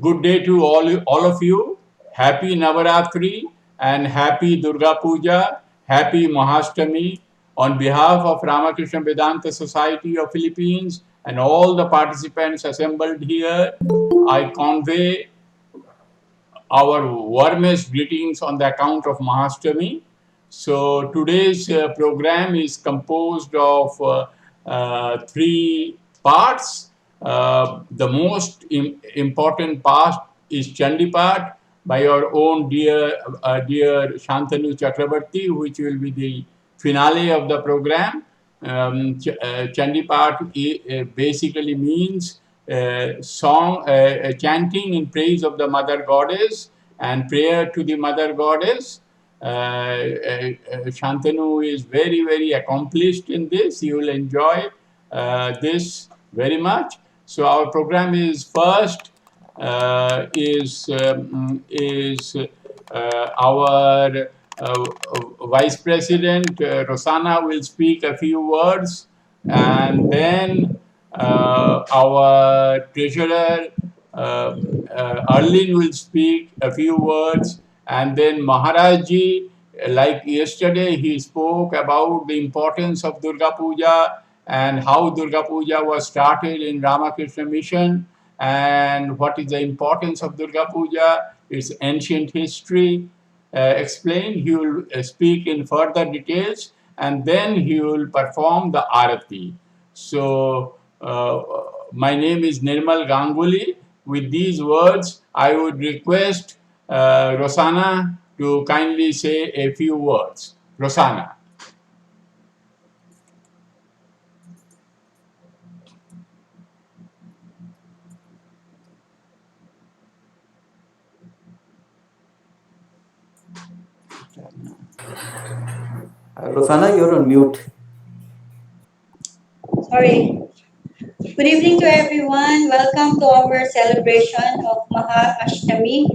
Good day to all of you. Happy Navaratri and happy Durga Puja, happy Mahastami. On behalf of Ramakrishna Vedanta Society of Philippines and all the participants assembled here, I convey our warmest greetings on the account of Mahastami. So today's program is composed of three parts. The most important part is Chandi part by our own dear Shantanu Chakrabarti, which will be the finale of the program. Chandi part basically means chanting in praise of the Mother Goddess and prayer to the Mother Goddess. Shantanu is very, very accomplished in this. You will enjoy this very much. So our program is first our Vice President Rosanna will speak a few words, and then our Treasurer Arlene will speak a few words, and then Maharajji, like yesterday, he spoke about the importance of Durga Puja and how Durga Puja was started in Ramakrishna Mission and what is the importance of Durga Puja, its ancient history explained. He will speak in further details and then he will perform the Arati. So, my name is Nirmal Ganguly. With these words, I would request Rosanna to kindly say a few words. Rosanna. Rosanna, you're on mute. Sorry. Good evening to everyone. Welcome to our celebration of Maha Ashtami.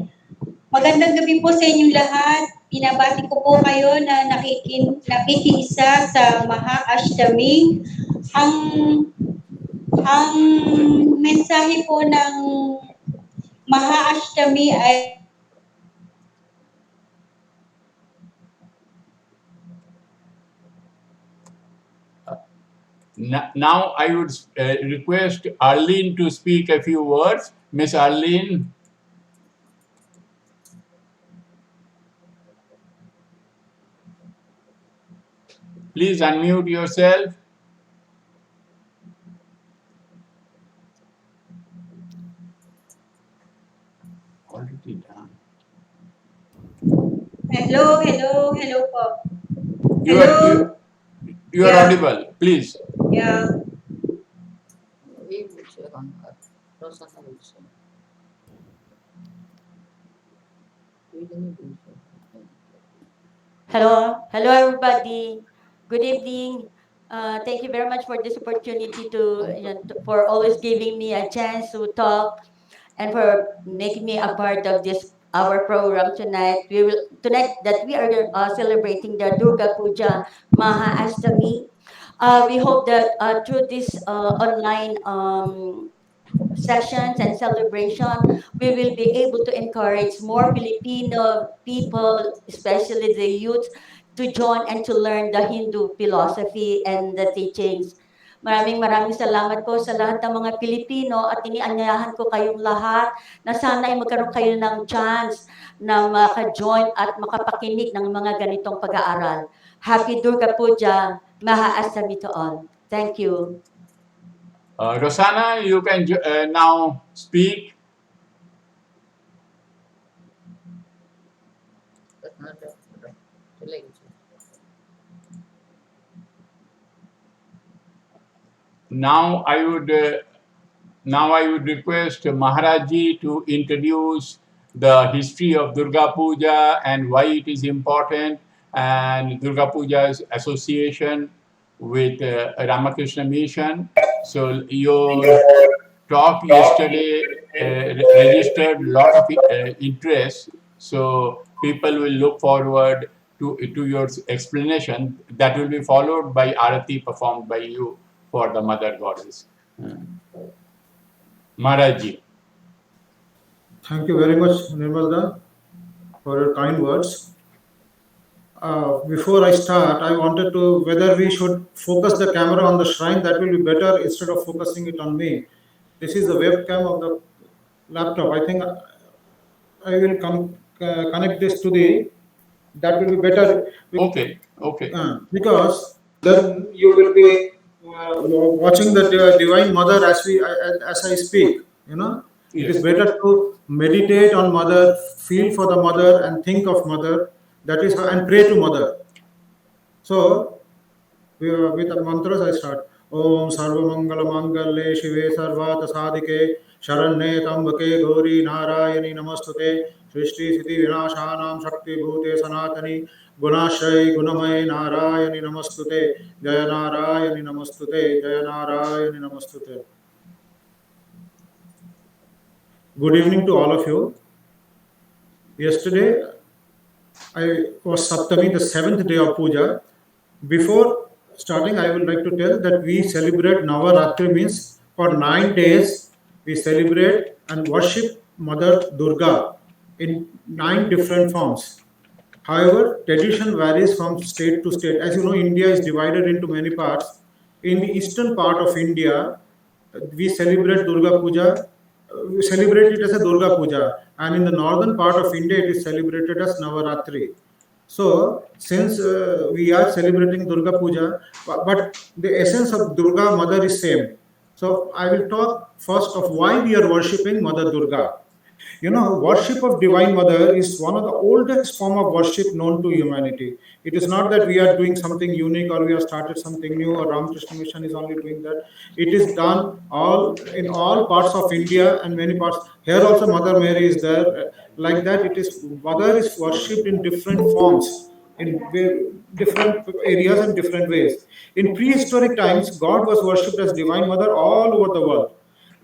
Magandang gabi po sa inyong lahat. Pinabati ko po kayo na nakikiisa sa Maha Ashtami. Ang mensahe po ng Maha Ashtami ay Now I would request Arlene to speak a few words. Miss Arlene. Please unmute yourself. Already done. Hello po. You are audible. Please. Yeah. Hello, everybody. Good evening. Thank you very much for this opportunity for always giving me a chance to talk and for making me a part of this our program tonight. Tonight that we are celebrating the Durga Puja Maha Ashtami. We hope that through this online sessions and celebration, we will be able to encourage more Filipino people, especially the youth, to join and to learn the Hindu philosophy and the teachings. Maraming salamat po sa lahat ng mga Pilipino at inianyayahan ko kayong lahat na sana ay magkaroon kayo ng chance na maka-join at makapakinig ng mga ganitong pag-aaral. Happy Durga Puja, Maha Ashtami to all. Thank you. Rosanna, you can now speak. Now I would request Maharajji to introduce the history of Durga Puja and why it is important and Durga Puja's association with Ramakrishna Mission. So your talk yesterday registered a lot of interest. So people will look forward to your explanation that will be followed by Arati performed by you for the Mother Goddess. Maharajji. Thank you very much, Nirmalda, for your kind words. Before I start, I wanted to whether we should focus the camera on the shrine. That will be better instead of focusing it on me. This is the webcam of the laptop. I think I will connect this to the. That will be better. Okay, okay. Because then you will be watching the Divine Mother as I speak. You know, it is Yes. better to meditate on Mother, feel for the Mother, and think of Mother. That is how, and pray to Mother. So with the mantras I start. Om Sarvamangala Mangalle Shive Sarvata Sadhike Sharanye Tambake Gauri Narayani Namastute Srishti Siddhi Vinashanam Shakti Bhute Sanatani Gunashai Gunamay Narayani Namastute Jaya Narayani Namastute Jaya Narayani Namastute. Good evening to all of you. Yesterday I was Saptami, the 7th day of Puja. Before starting, I would like to tell that we celebrate Navaratri, means for 9 days we celebrate and worship Mother Durga in 9 different forms. However, tradition varies from state to state. As you know, India is divided into many parts. In the eastern part of India, we celebrate Durga Puja. We celebrate it as a Durga Puja, and in the northern part of India, it is celebrated as Navaratri. So, since we are celebrating Durga Puja, but the essence of Durga Mother is same. So, I will talk first of why we are worshipping Mother Durga. You know, worship of Divine Mother is one of the oldest form of worship known to humanity. It is not that we are doing something unique or we have started something new or Ramakrishna Mission is only doing that. It is done all in all parts of India and many parts. Here also Mother Mary is there. Like that, it is Mother is worshipped in different forms, in different areas and different ways. In prehistoric times, God was worshipped as Divine Mother all over the world.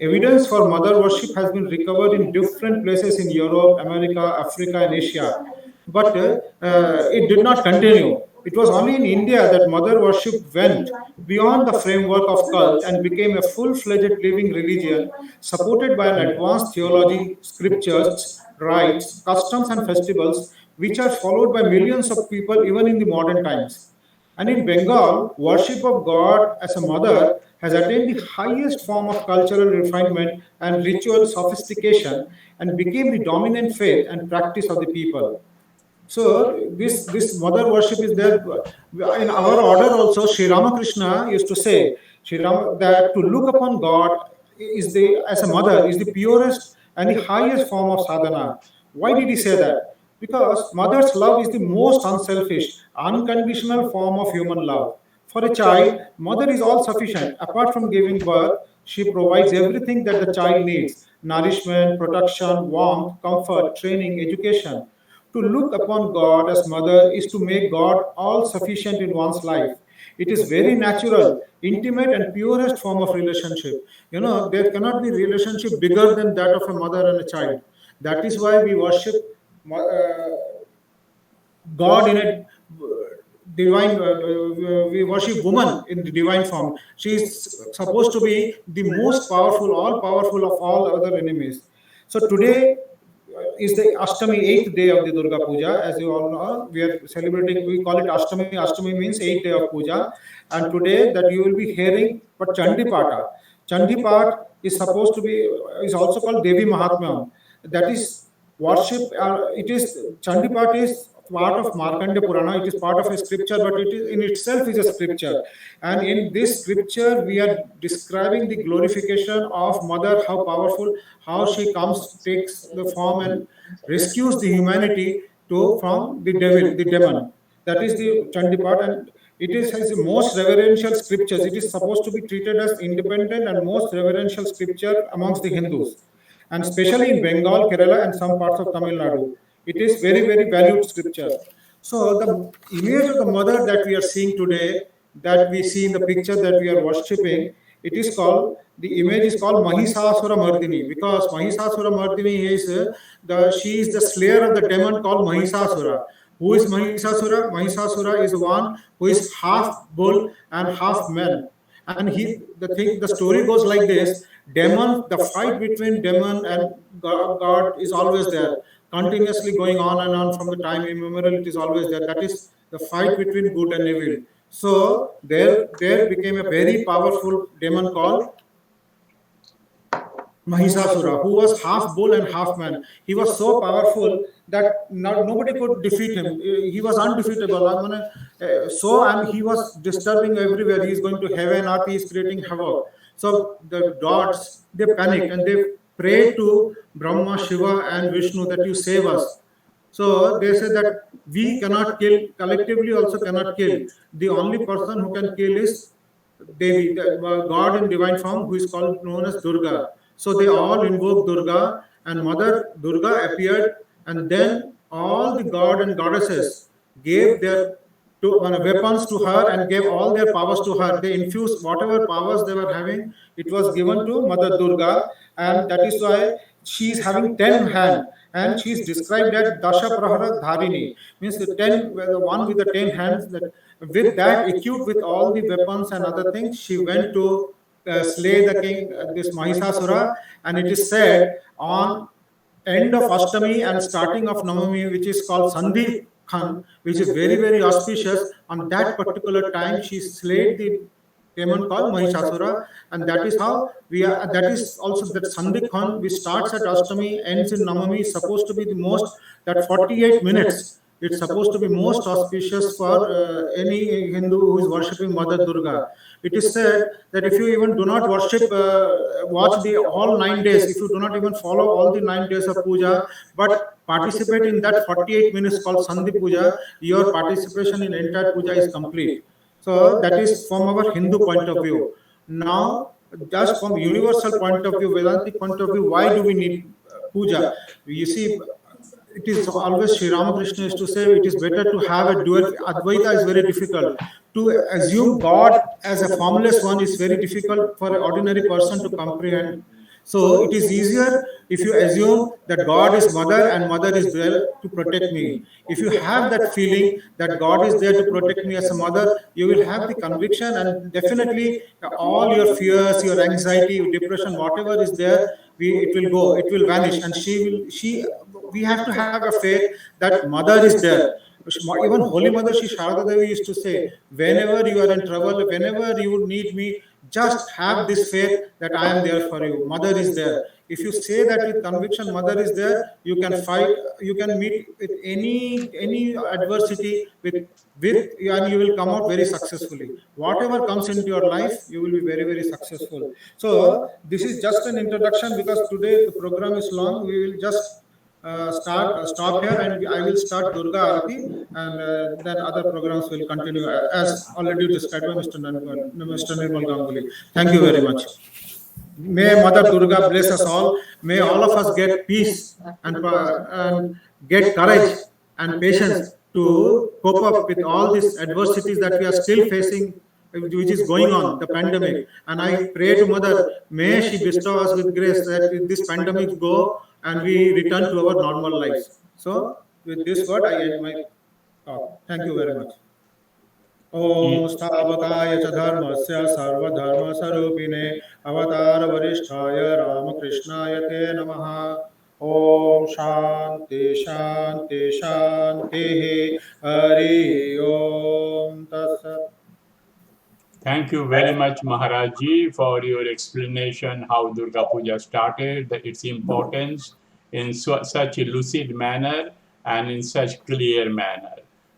Evidence for mother worship has been recovered in different places in Europe, America, Africa, and Asia. But it did not continue. It was only in India that mother worship went beyond the framework of cult and became a full fledged living religion supported by an advanced theology, scriptures, rites, customs, and festivals, which are followed by millions of people even in the modern times. And in Bengal, worship of God as a mother has attained the highest form of cultural refinement and ritual sophistication and became the dominant faith and practice of the people. So this mother worship is there in our order also. Sri Ramakrishna used to say that to look upon God is the as a mother is the purest and the highest form of sadhana. Why did he say that? Because mother's love is the most unselfish, unconditional form of human love. For a child, mother is all sufficient. Apart from giving birth, she provides everything that the child needs: nourishment, protection, warmth, comfort, training, education. To look upon God as mother is to make God all sufficient in one's life. It is very natural, intimate, and purest form of relationship. You know, there cannot be relationship bigger than that of a mother and a child. That is why we worship God in a divine, we worship woman in the divine form. She is supposed to be the most powerful, all powerful of all other enemies. So today is the Ashtami, 8th day of the Durga Puja. As you all know, we are celebrating, we call it Ashtami. Ashtami means 8th day of Puja. And today that you will be hearing but Chandi Pata. Chandi Pat is supposed to be, is also called Devi Mahatmyam. That is worship, it is, Chandi Pat is part of Markandeya Purana. It is part of a scripture, but it is in itself is a scripture. And in this scripture, we are describing the glorification of Mother, how powerful, how she comes, takes the form and rescues the humanity from the devil, the demon. That is the Chandipat, and it is has the most reverential scriptures. It is supposed to be treated as independent and most reverential scripture amongst the Hindus, and especially in Bengal, Kerala, and some parts of Tamil Nadu. It is very, very valued scripture. So the image of the mother that we are seeing today, that we see in the picture that we are worshipping, it is called, the image is called Mahisasura Mardini, because Mahisasura Mardini is she is the slayer of the demon called Mahisasura. Who is Mahisasura? Mahisasura is one who is half bull and half man. And the story goes like this: demon, the fight between demon and God is always there, continuously going on and on from the time immemorial. It is always there. That is the fight between good and evil. So there became a very powerful demon called Mahisasura, who was half bull and half man. He was so powerful that nobody could defeat him. He was undefeatable. And he was disturbing everywhere. He is going to heaven, earth, he is creating havoc. So the gods, they panic and they pray to Brahma, Shiva, and Vishnu that you save us. So they say that we cannot kill, collectively also cannot kill. The only person who can kill is Devi, the God in divine form, who is called known as Durga. So they all invoke Durga, and Mother Durga appeared, and then all the god and goddesses gave their weapons to her and gave all their powers to her. They infused whatever powers they were having, it was given to Mother Durga, and that is why she is having 10 hands, and she is described as Dasha Prahara Dharini, means the one with the 10 hands. That with that, equipped with all the weapons and other things, she went to slay the king, this Mahisasura, and it is said on end of Ashtami and starting of Navami, which is called Sandhi Khan, which is very, very auspicious. On that particular time, she slayed the demon called Mahishasura, and that is how we are. That is also that Sandhi Khan, which starts at Ashtami, ends in Navami, is supposed to be the most, that 48 minutes. It's supposed to be most auspicious for any Hindu who is worshipping Mother Durga. It is said that if you even do not worship, watch the all 9 days, if you do not even follow all the 9 days of puja, but participate in that 48 minutes called Sandhi Puja, your participation in entire puja is complete. So that is from our Hindu point of view. Now, just from universal point of view, Vedantic point of view, why do we need puja? You see, it is always Sri Ramakrishna used to say it is better to have a dual. Advaita is very difficult. To assume God as a formless one is very difficult for an ordinary person to comprehend. So it is easier if you assume that God is mother and mother is there to protect me. If you have that feeling that God is there to protect me as a mother, you will have the conviction, and definitely all your fears, your anxiety, your depression, whatever is there, it will go, it will vanish, and we have to have a faith that mother is there. Even Holy Mother Shri Sharada Devi used to say, whenever you are in trouble, whenever you need me, just have this faith that I am there for you. Mother is there. If you say that with conviction, mother is there, you can fight, you can meet with any adversity with and you will come out very successfully. Whatever comes into your life, you will be very, very successful. So this is just an introduction, because today the program is long. We will just stop here, and I will start Durga Arati, and then other programs will continue as already described by Mr. Nirmal Ganguly. Thank you very much. May Mother Durga bless us all. May all of us get peace and get courage and patience to cope up with all these adversities that we are still facing, which is going on, the pandemic. And I pray to Mother, may she bestow us with grace that this pandemic go and we return to our normal lives. So, with this word, I end my talk. Thank you very much. Om Stavakaya cha dharmasya sarva dharma sarupine avatar varishthaya Ramakrishnaya te namaha. Om Shanti Shanti Shanti Hari Om Tatsat. Thank you very much, Maharaji, for your explanation how Durga Puja started, its importance in such a lucid manner and in such clear manner.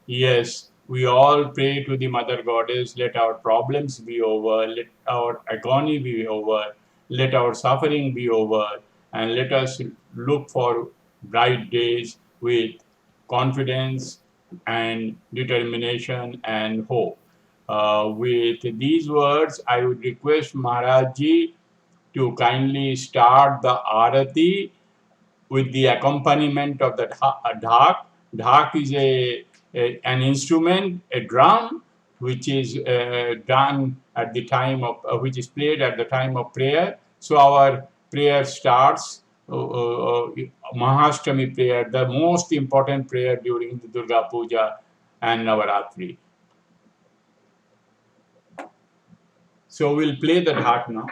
Yes, we all pray to the Mother Goddess, let our problems be over, let our agony be over, let our suffering be over, and let us look for bright days with confidence and determination and hope. With these words, I would request Maharaji to kindly start the Arati with the accompaniment of the dhak. Dhak is an instrument, a drum, which is done at the time of, which is played at the time of prayer. So our prayer starts, Mahashtami prayer, the most important prayer during the Durga Puja and Navaratri. So we'll play that heart now.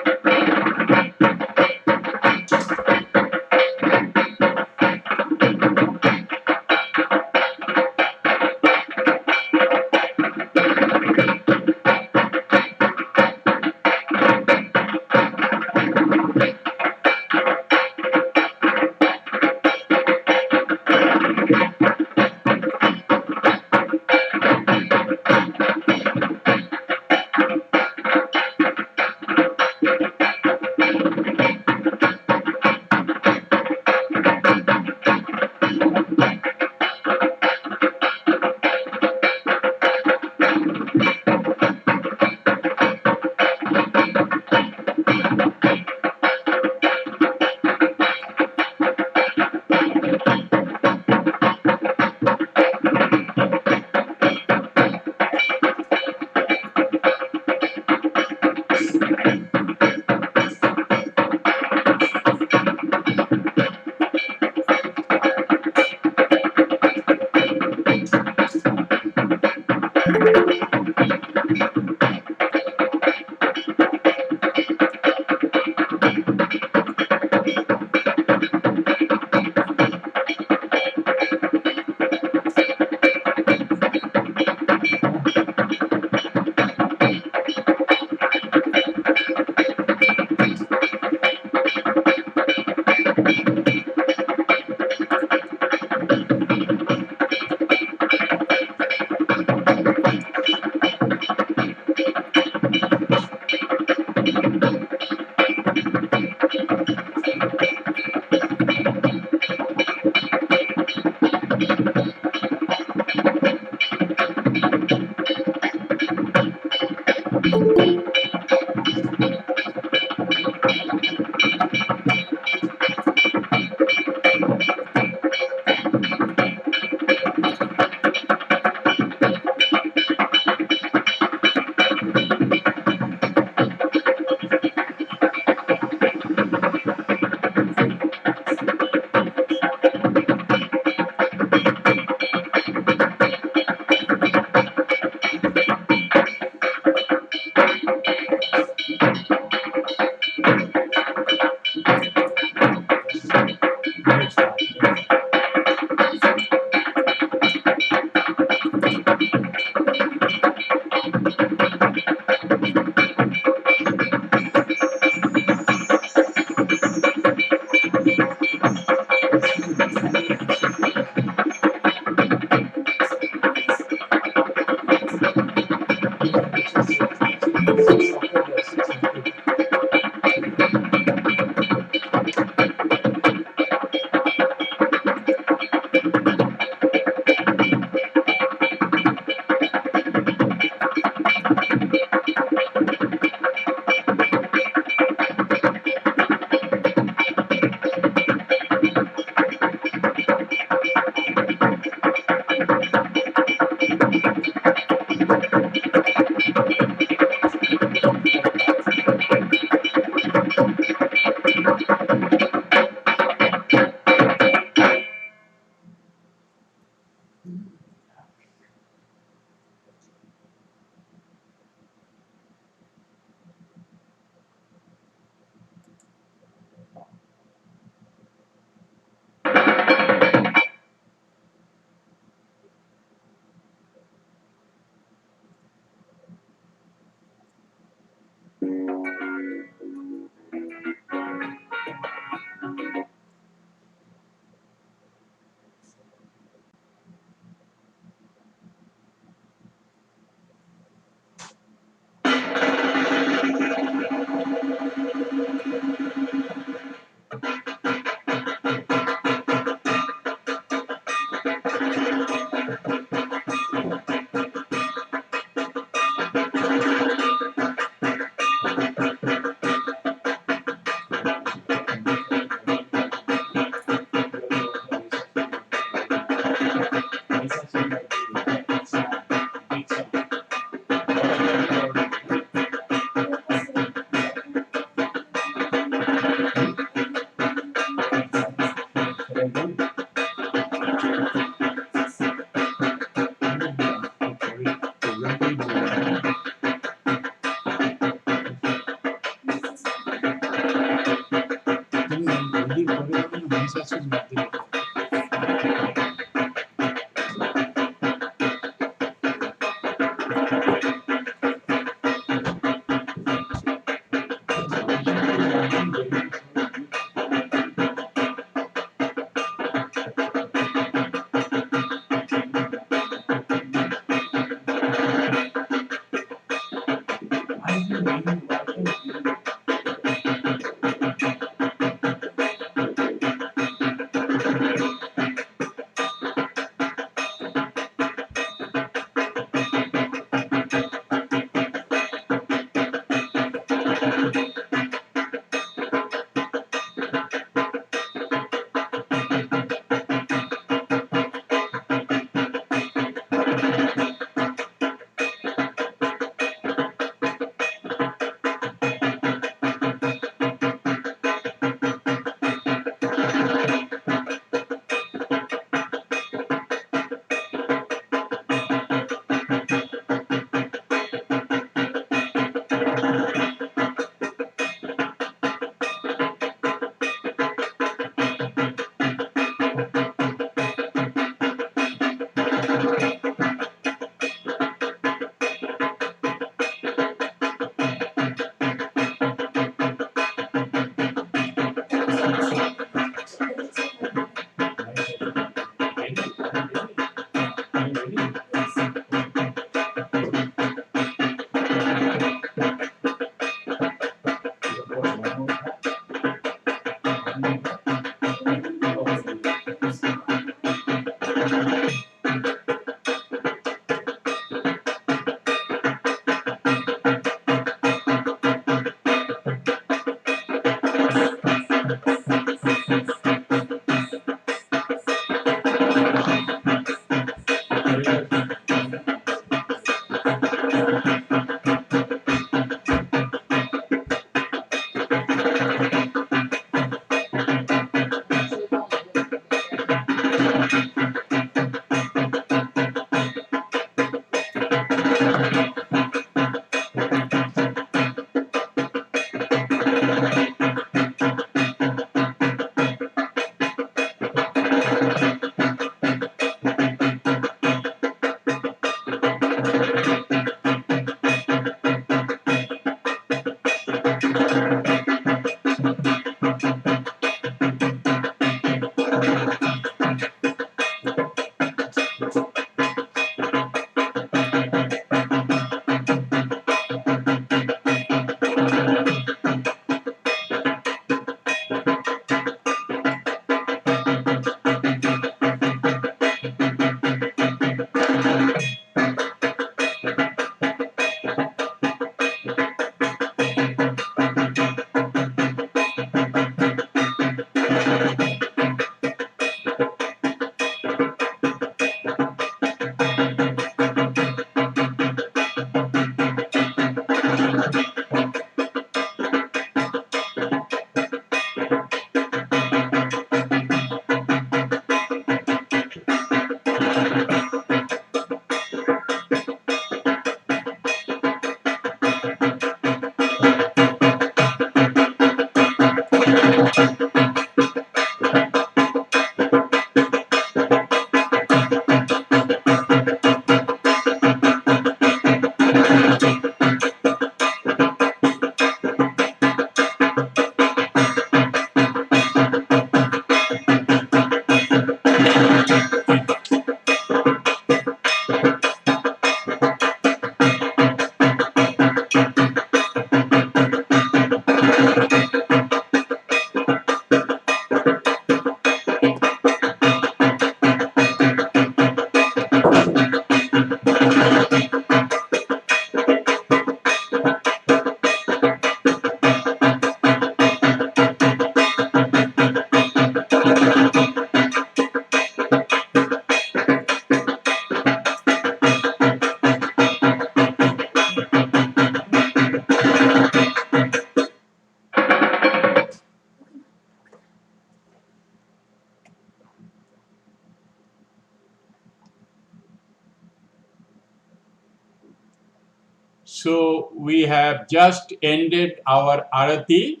So we have just ended our arati,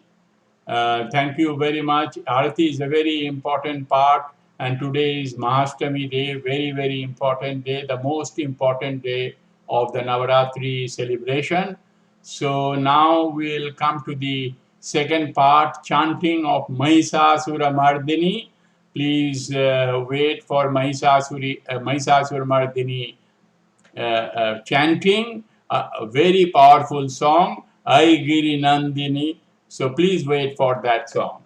Thank you very much. Arati is a very important part, and today is Mahastami day, very, very important day, the most important day of the Navaratri celebration. So now we'll come to the second part, chanting of Mahishasura Mardini. Please wait for Mahishasura Mardini chanting a very powerful song, Ai Giri Nandini. So please wait for that song.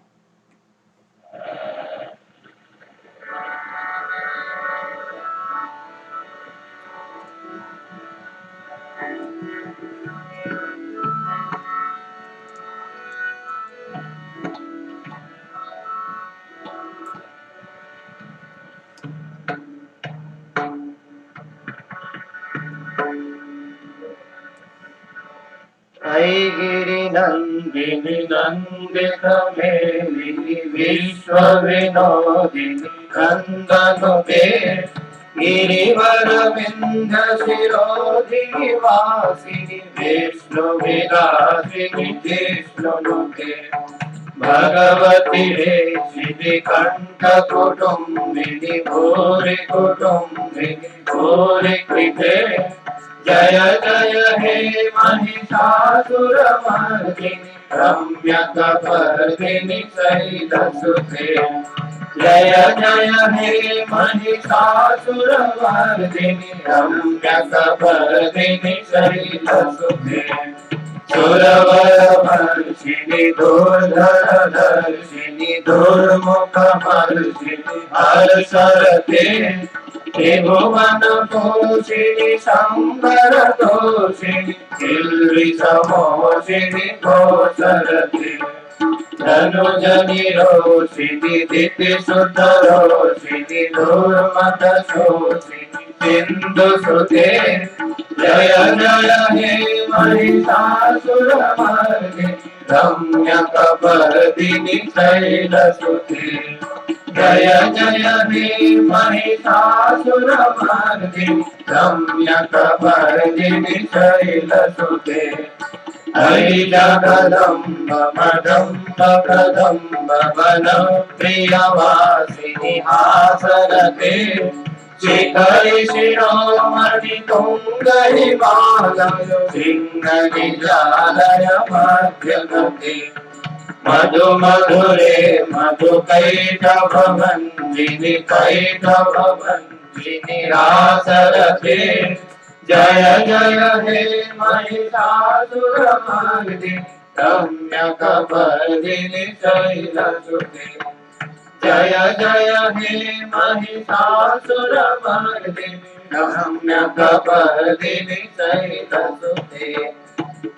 ऐ गिरिनन्दिनि नन्दितमेदिनि विश्वविनोदिनि नन्दनुते गिरिवरविन्ध्यशिरोधिनि वासिनि विष्णुविलासिनि जिष्णुनुते भगवति हेशिनि कण्ठकुटुम्बिनि भूरि कुटुम्बिनि भूरि कृते जय जय हे महिषासुरमर्दिनि रम्यकपर्दिनि शैलसुते जय जय हे महिषासुरमर्दिनि रम्यकपर्दिनि शैलसुते सुरवरवर्षिणि दुर्धरधर्षिणि दुर्मुखमर्षिणि हर्षरते त्रिभुवनपोषिणि शम्बरतोषिणि किल्बिषमोषिणि घोषरते धनुजनिरोषिणि दितिसुतरोषिणि दुर्मदशोषिणि सिन्धुसुते जय जय हे महिषासुरमर्दिनि रम्यकपर्दिनि शैलसुते जय जय हे महिषासुरमर्दिनि रम्यकपर्दिनि शैलसुते हरि जगदम्ब मदम्ब कदम्ब वनप्रियवासिनि हासरते शिखरि शिरोमणि तुङ्ग हिमालय सिंहनिजालय मध्यगते मधु मधुरे मधुकैटभमञ्जिनि कैटभमञ्जिनि रासरते जय जय हे महिषासुरमर्दिनि रम्यकपर्दिनि शैलसुते जय जय हे महिषासुरमर्दिनि रम्यकपर्दिनि शैलसुते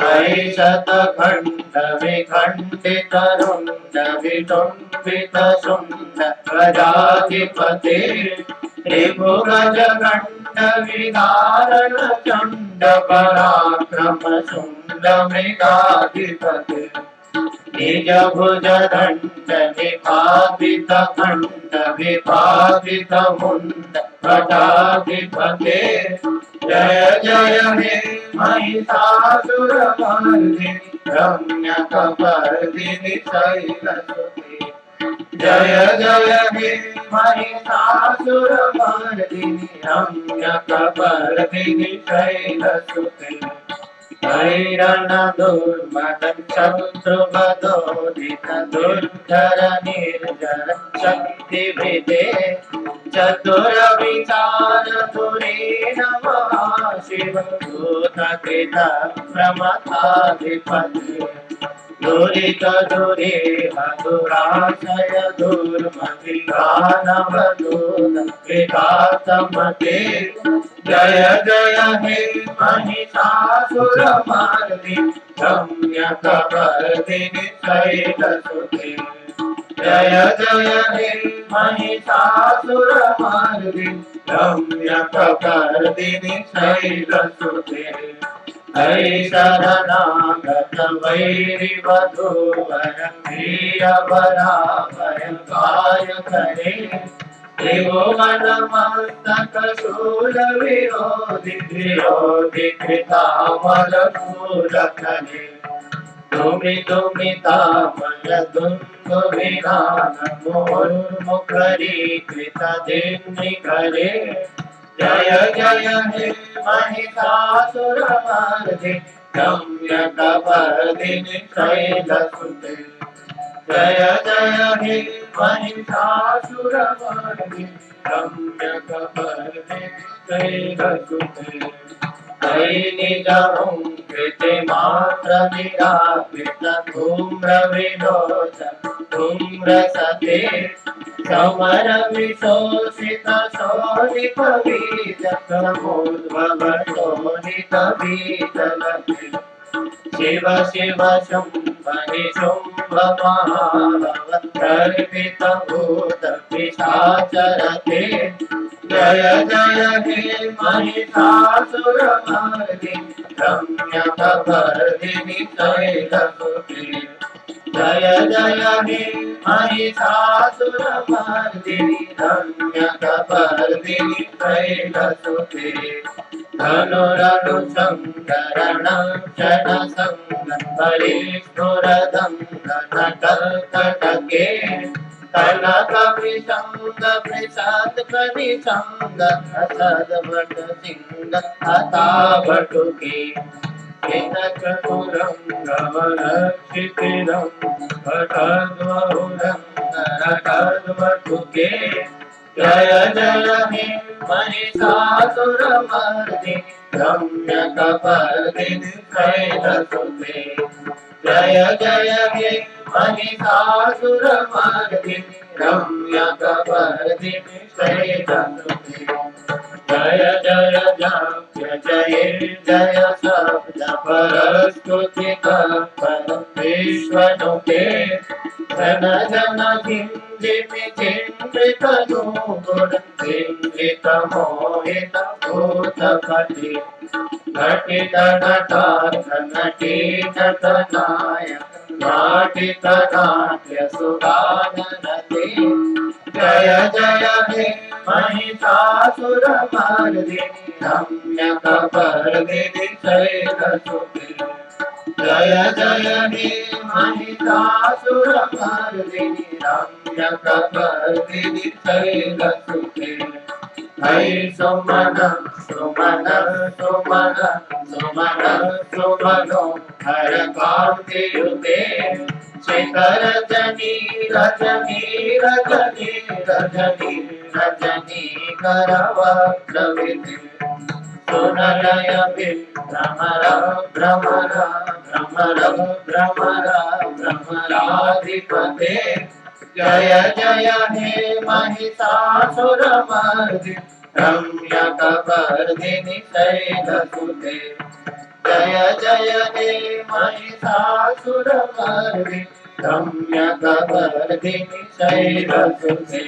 ऐशतखण्ड विखण्डितरुण्ड विटुम्बितशुण्ड प्रजाधिपते त्रिभुगजगण्ड विदारण चण्ड पराक्रम शुण्ड मृगाधिपते निज भुज दण्ड निपातित खण्ड विपातित मुण्ड कटाधिपते जय जय हे महिषासुरमर्दिनि रम्यकपर्दिनि शैलसुते जय जय हे महिषासुरमर्दिनि रम्यकपर्दिनि शैलसुते हैरणदुर्मदं शत्रुवदोदित दुर्धर निर्जर शक्तिभिदे चतुरविचार धुरेण महाशिव भूतकृत प्रमथाधिपते दुरित दुरेह दुराशय दुर्मति दानवदूत विघातमते जय जय हे महिषासुरमर्दिनि रम्यकपर्दिनि शैलसुते जय जय हे महिषासुरमर्दिनि रम्यकपर्दिनि शैलसुते हरि शरणागत वैरिवधूवर प्रियवराभय काय करे त्रिभुवनमस्तक शूलविरोधि विरोधि कृतामल शूलकरे दुमितामल दुन्दुभिरान मुहुर्मुखरीकृतदिन्निकरे जय जय हे महिषासुरमर्दिनि रम्यकपर्दिनि शैलसुते जय जय हे महिषासुरमर्दिनि रम्यकपर्दिनि शैलसुते दैनिजहुं कृतिमात्रनिराकृत धूम्रविलोचन धूम्रसते समरविशोषित शोणितबीज समुद्भवशोणितबीजलते शिव शिव शुम्भनि शुम्भ महाभवत्कल्पितभूतपिशाचरते जय जय हे महिषासुरमर्दिनि रम्यकपर्दिनि शैलसुते जय जय हे महिषासुरमर्दिनि रम्यकपर्दिनि शैलसुते धनुरनुसङ्करणं क्षणसङ्गरिष्ठुरदङ्गनटकटके कनकविसङ्गपृषात्कनिसङ्ग असद्वटसिंह हतावटुके हितचतुरङ्गवरक्षितिरं भटद्वहुरङ्गरटद्वटुके जय जय हे महिषासुरमर्दिनि रम्यकपर्दिनि शैलसुते जय जय हे महिषासुरमर्दिनि रम्यकपर्दिनि शैलसुते जय जय जाप्य जय जय शब्द परस्तुतितः विश्वनुते जन जन किञ्चिमि चिन्मृतनूपुरं चिन्मृतमोहित भूतपति घटितनटार्थ नटीनटनायक नाटितनाट्य सुगाननते जय जय हे महिषासुरमर्दिनि रम्यकपर्दिनि शैलसुते जय जय हे महिषासुरमर्दिनि रम्यकपर्दिनि शैलसुते है सुमन सुमन सुमन सुमन सुमनो हर कान्तियुते शिखर जनी रजनी रजनी रजनी रजनी करवक्त्रविधि सुनलय भ्रमर भ्रमर भ्रमर भ्रमर भ्रमराधिपते जय जय हे महिषासुरमर्दिनि रम्यकपर्दिनि शैलसुते जय जय हे महिषासुरमर्दिनि रम्यकपर्दिनि शैलसुते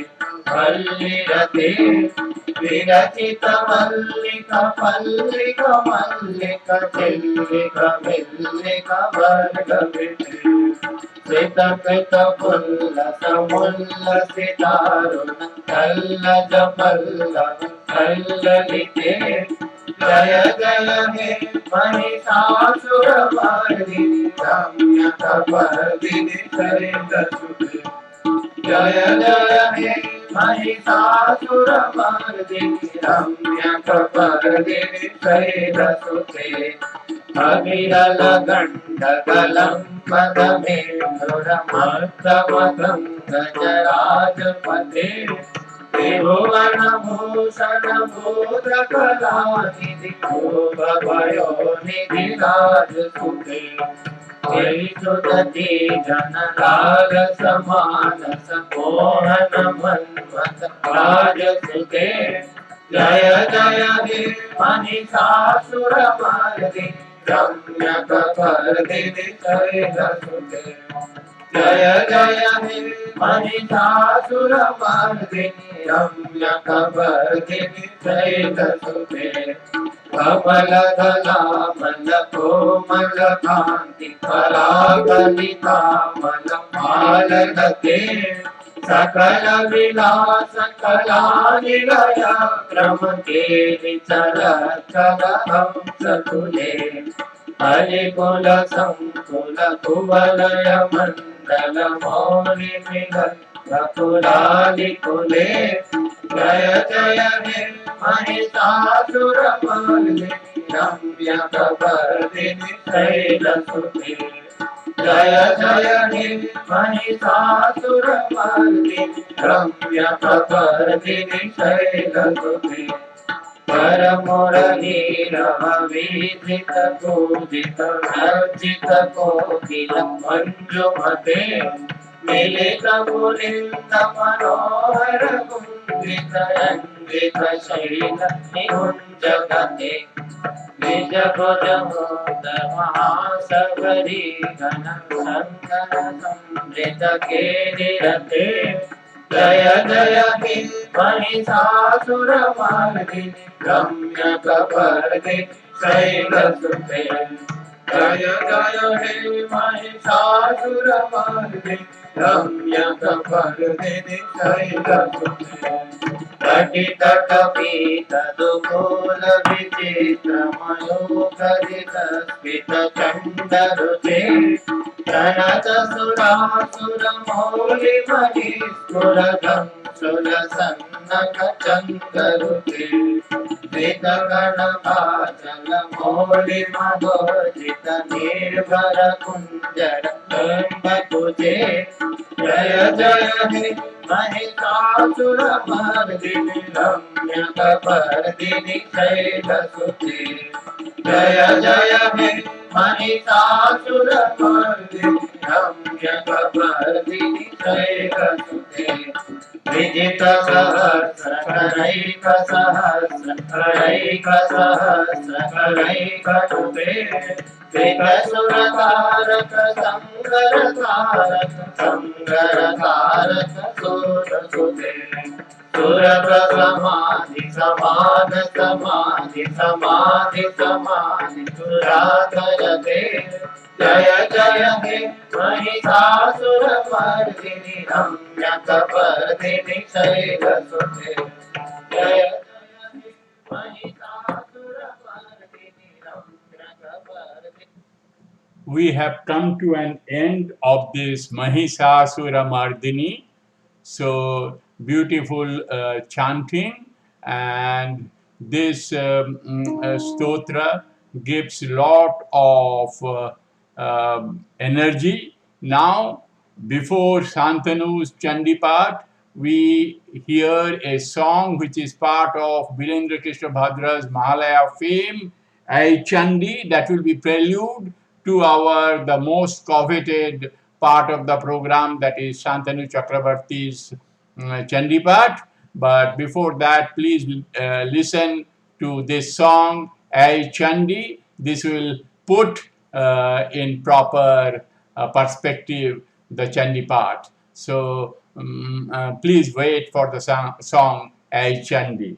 महितमहावल्लभवल्लिकवल्लिकरल्लिकवल्लिरते विरचितमल्लिकपल्लिकमल्लिकचिल्लिकमिल्लिकवर्गविते श्रितकृतपुल्लसमुल्लसितारुण कल्लजपल्लव कल्ललिते जय जय हे महिषासुरमर्दिनि रम्यकपर्दिनि शैलसुते जय जय हे महिषासुरमर्दिनि रम्यकपर्दिनि शैलसुते अविरल गण्डकलं पदमेन्दुरमर्दमदं गजराजपते त्रिभुवनभूषण भूतकलानिधि भूपभयोनिधि राजसुते जयसुदति जनलाल समानस मोहन मन्मथ राजसुते जय जय हे महिषासुरमर्दिनि रम्यकपर्दिनि शैलसुते जय जय हे महिषासुरमर्दिनि रम्यकपर्दिनि शैलसुते कमलदलामल कोमलकान्ति कराकलितामल माललते सकल विलास कला निलय क्रम के विचल चल हंस तुले हरिकुल संकुल कुवलय मंडल मौलि मिलन रकुलादि कुले जय जय हे महिषासुरमर्दिनि रम्य कपर्दिनि शैलसुते जय जय हे महिषासुरमर्दिनि रम्य कपर्दिनि शैलसुते कर मुरलीर विधित पूजित अर्जित कोकिल मंजुमते मिलित मुलिंद मनोहर कुंजित रंजित शैल निकुंजगते निज भुज मोद महासबरी घन संकर समृत केलिरते जय जय हे महिषासुरमर्दिनि रम्य कपर्दिनि शैलसुते जय जय हे महिषासुरमर्दिनि रम्य कपर्दिनि शैलसुते कटित कपीत दुकूल विचित्र मयूखरित स्फीत चण्डरुचे प्रणत सुरासुर मौलि मणिस्फुर धंसुर सन्नक चङ्गरुचे धृत गणभाचल मौलि मधोजित निर्भर कुञ्जर कुजे जय जय हे महिषासुरमर्दिनि रम्य कपर्दिनि शैलसुते जय जय हे महिषासुरमर्दिनि रम्य कपर्दिनि शैलसुते विजित सहस्र करैक सहस्र करैक सहस्र करैक नुते त्रिपुर तारक संगर तारक संगर तारक सुर सुते सुरभ समाधि समान समाधि समाधि समाधि सुराधयते जय जय हे महिषासुरमर्दिनि रम्य कपर्दिनि शैलसुते जय जय हे महिषासुरमर्दिनि रम्य कपर्दिनि. We have come to an end of this Mahishasura Mardini. So beautiful chanting, and this stotra gives lot of energy. Now, before Shantanu's Chandipat, we hear a song which is part of Virendra Krishna Bhadra's Mahalaya fame, Ai Chandi, that will be prelude to the most coveted part of the program, that is Shantanu Chakrabarti's Chandipat. But before that, please listen to this song, Ai Chandi. This will put in proper perspective the Chandipat. So please wait for the song Ai Chandi.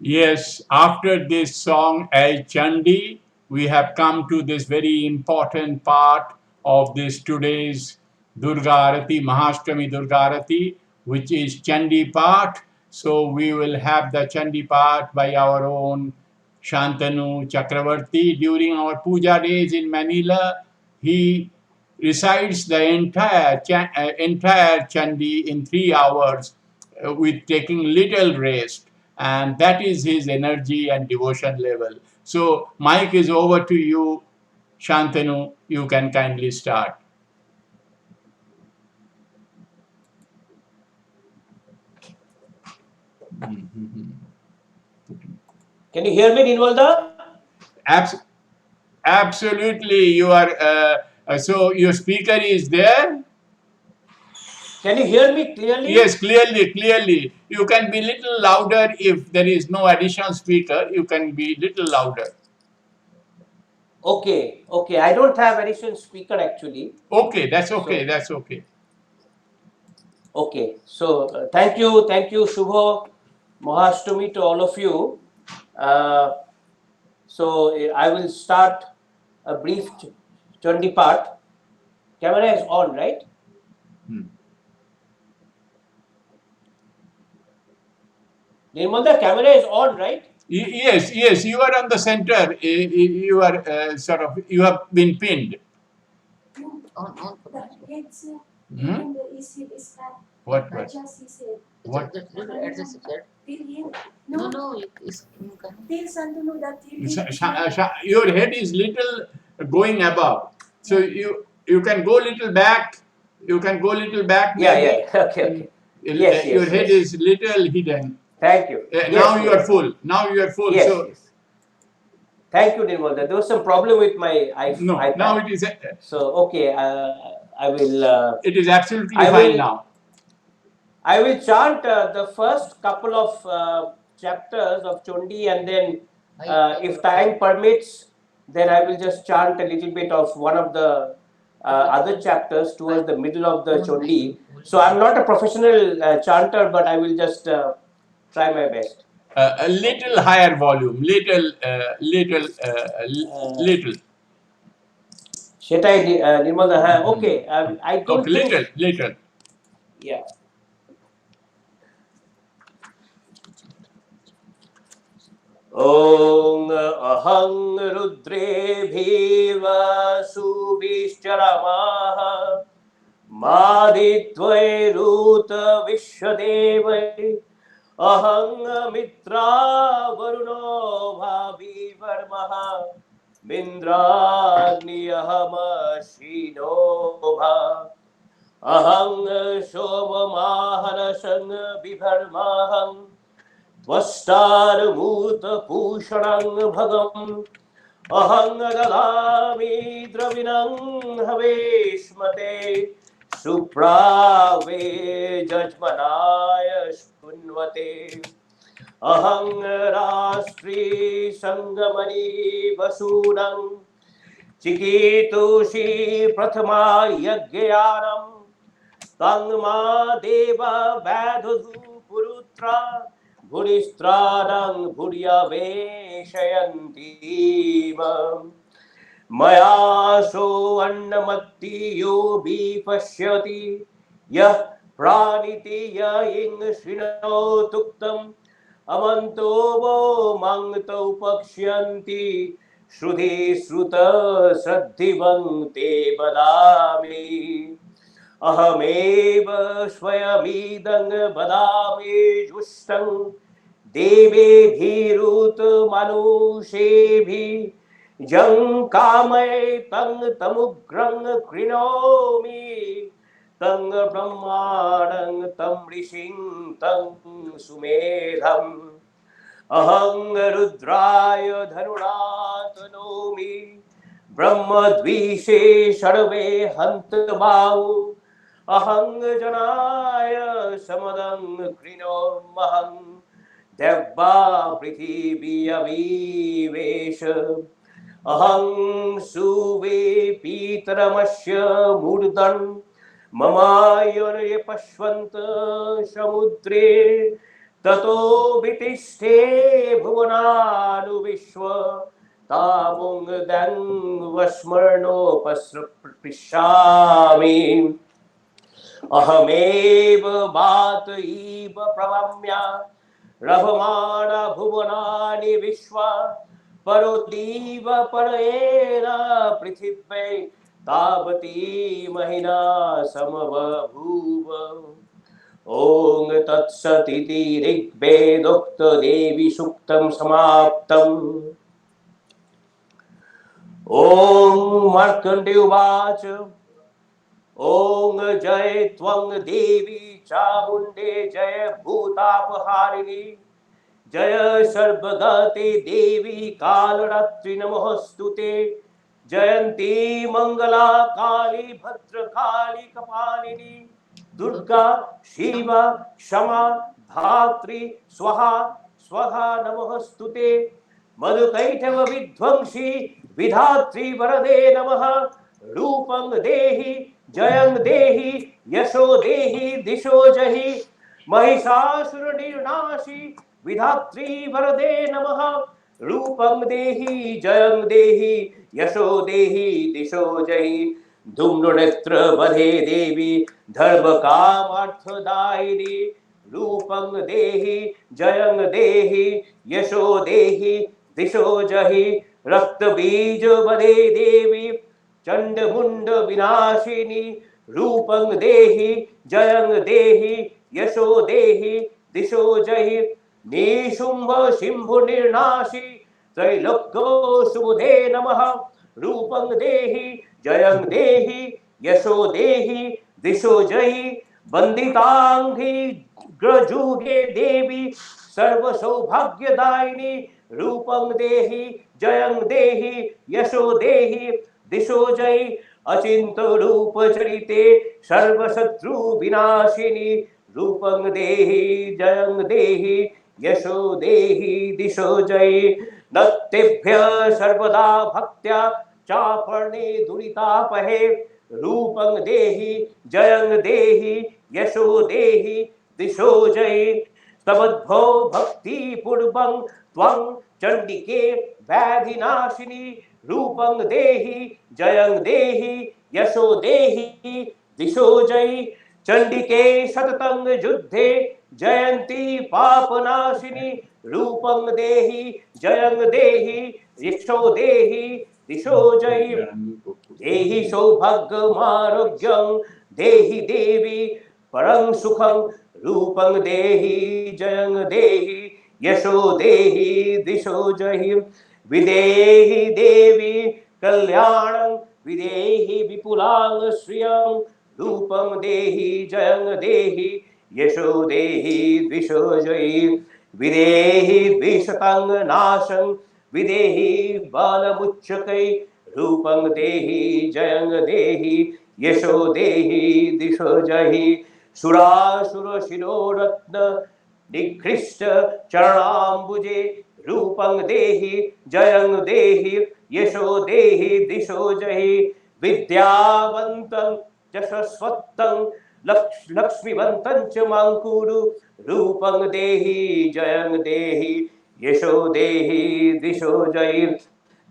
Yes, after this song, as Chandi, we have come to this very important part of this today's Durga Arati, Mahashtami Durga Arati, which is Chandi part. So we will have the Chandi part by our own Shantanu Chakravarti. During our puja days in Manila, he recites the entire Chandi in 3 hours with taking little rest, and that is his energy and devotion level. So, Mike is over to you, Shantanu. You can kindly start. Can you hear me, Nirmalda? Abs- Absolutely, you are. So, your speaker is there. Can you hear me clearly? Yes, clearly. You can be little louder if there is no additional speaker. You can be little louder. Okay. I don't have additional speaker actually. Okay, that's okay. So- That's okay. Okay. So thank you, Shubho Mahashtami to all of you. I will start a brief Chandi part. Camera is on, right? Nirmalda, camera is on, right? Yes, you are on the center. You are you have been pinned. On. Hmm? And is that What? adjust his head. What? Adjust his head. Till him. No, it's Till Santanu that till Your head is little going above. So you can go little back. You can go little back. Yeah. Okay. Yes, Your head yes. is little hidden. Thank you. Now you are full. Now you are full. Yes, So yes. Thank you, Nirmalda. There was some problem with my no. iPad. Now it is. So okay, I will. It is absolutely I fine will- now. I will chant the first couple of chapters of Chondi, and then, if time permits, then I will just chant a little bit of one of the other chapters towards the middle of the Chondi. So I'm not a professional chanter, but I will just try my best. A little higher volume. Little. Shetai Nirmalda, okay. I don't Okay, think. little. Yeah. Om ahang rudrebhiva subhishcharamaha madhitvairuta vishwadevai ahang mitra varuno bhavi varmaha mindragni ahamashino ahang shomamahanasang bibharmahang Tvastarmutapushanang bhagam ahang dadami dravinang haveshmate suprave jajmanaya shpunvate ahang rastri sangamani vasunang chikitushi prathama yagyanam tangma deva vadhu purutra Bhuristranang bhuryaveshayantim Mayaso annamatti yo bipashyati Yah praniti ing shrino tuktam Amanto vo mangto pakshyanti Shrudhi sruta sraddhivang te badami अहमेव स्वयमिदं वदामि जुष्टं देवेभिरुत मनुष्येभिः जं कामये तं तमुग्रं कृणोमि तं ब्रह्माणं तं ऋषिं तं सुमेधम् अहं रुद्राय धनुरातनोमि ब्रह्मद्विषे षड्वे हन्तमाहु अहं जनाय समदं कृणोमहं देवा पृथिवी अविवेश अहं सुवे पीतरमस्य मूर्धन् ममायुर्ये पश्वन्त समुद्रे ततो वितिष्ठे भुवनानुविश्व तामुङ्गदं वस्मरणोपसृष्यामि अहमेव वात इव प्रवम्या रभमाण भुवनानि विश्वा परोदीव परेण पृथिव्यै तावती महिना समबभूव ओम तत्सदिति ऋग्वेदोक्त देवी सूक्तं समाप्तम् ओम मार्कण्डेय उवाच ओम जय त्वं देवी चामुण्डे जय भूतापहारिणी जय सर्वगते देवी कालरात्रि नमोस्तुते जयंती मंगला काली भद्रकाली कपालिनी दुर्गा शिवा क्षमा धात्री स्वाहा स्वाहा नमोस्तुते मधुकैटभ विध्वंसी विधात्री वरदे नमः रूपं देहि जयं देहि यशो देहि दिशो जहि महिषासुर निर्नाशी विधात्री वरदे नमः रूपं देहि जयं देहि यशो देहि दिशो जहि धूम्रनेत्र वधे देवी धर्म कामार्थदायिनी रूपं देहि जयं देहि यशो देहि दिशो जहि रक्त बीज वधे देवी चंड मुंड विनाशिनी रूपं देहि जयं देहि यशो देहि दिशो जहि निशुंभ शिंभु निर्नाशी त्रैलोक्यो शुभदे नमः रूपं देहि जयं देहि यशो देहि दिशो जहि बंदितांघ्रि ग्रजुगे देवी सर्व सौभाग्यदायिनी रूपं देहि जयं देहि यशो देहि दिशो जहि अचिंत रूप चरिते सर्व शत्रु विनाशिनी रूपं देहि जयं देहि यशो देहि दिशो जहि नत्तेभ्य सर्वदा भक्त्या चापर्णे दुरितापहे रूपं देहि जयं देहि यशो देहि दिशो जहि तमद्भो भक्ति पूर्वं त्वं चंडिके व्याधिनाशिनी रूपं देहि जयं देहि यशो देहि दिशो जहि चंडिके सततं युद्धे जयंती पापनाशिनी रूपं देहि जयं देहि यशो देहि दिशो जहि देहि सौभाग्यमारोग्यं देहि देवी परं सुखं रूपं देहि जयं देहि यशो देहि दिशो जहि विदेहि देवी कल्याणं विदेहि विपुलां श्रियं रूपं देहि जयं देहि यशो देहि दिशो जहि विदेहि द्विशतं नाशं विदेहि बालमुच्चकै रूपं देहि जयं देहि यशो देहि दिशो जहि सुरासुर शिरोरत्न निकृष्ट चरणाम्बुजे रूपं देहि जयं देहि यशो देहि दिशो जहि विद्यावन्तं यशस्वतं लक्ष्मीवन्तं च मां कुरु रूपं देहि जयं देहि यशो देहि दिशो जहि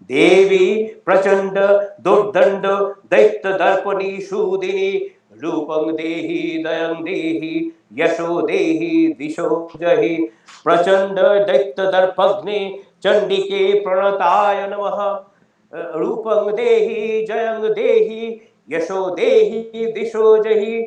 देवी प्रचंड दुर्दंड दैत्य दर्पणी शूदिनी रूपं देहि दयं देहि यशो देहि दिशो जहि प्रचंड दैत्य दर्पग्ने चंडिके प्रणताय नमः रूपं देहि जयं देहि यशो देहि दिशो जहि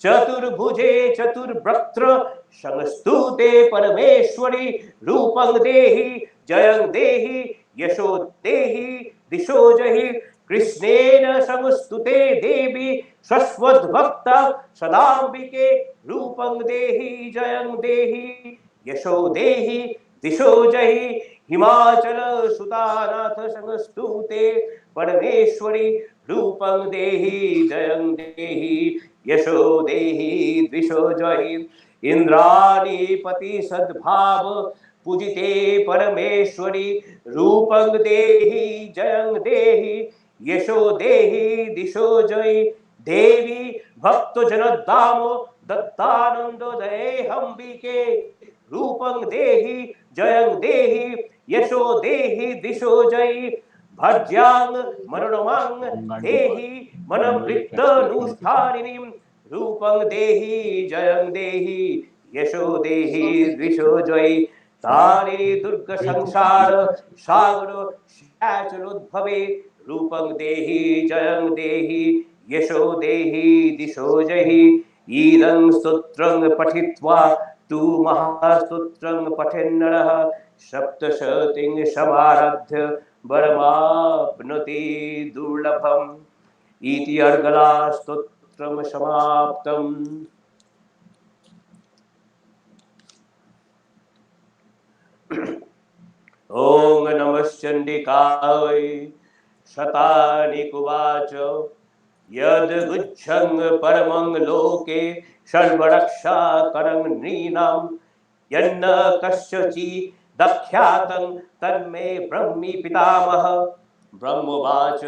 चतुर्भुजे चतुर्वक्त्र संस्तुते परमेश्वरी रूपं देहि जयं देहि यशो देहि दिशो जहि कृष्णेन संस्तुते देवी शश्वद्भक्त सदाम्बिके रूपं देहि जयं देहि यशो देहि दिशो जहि हिमाचल सुतानाथ संस्तुते परमेश्वरी रूपं देहि जयं देहि यशो देहि दिशो जहि इंद्राणीपति सद्भाव पूजिते परमेश्वरी रूपं देहि जयं देहि यशो देहि दिशो जयि देवी भक्तजनोद्धाम दत्तानंदोदयेऽम्बिके रूपं देहि जयं देहि यशो देहि दिशो जयि भज्यां मनोरमां देहि मनमृत्तनुष्ठानिनीं रूपं देहि जयं देहि यशो देहि दिशो जयि तारिणी दुर्ग संसार सागर शाचलोद्भवे रूपं देहि जयं देहि यशो देहि दिशो जयि ईदं स्तोत्रं पठित्वा तु महास्तोत्रं पठेन्नरः सप्तशतीं समाराध्य वरमाप्नोति दुर्लभम् इति अर्गला स्तोत्रं समाप्तम्। ओम नमश्चंडिकाय शतानिकुवाच यद्गुच्छं परमं लोके सर्वरक्षाकरं नृणां यन्न कस्यचि दख्यातं तन्मे ब्रह्मी पितामह ब्रह्मोवाच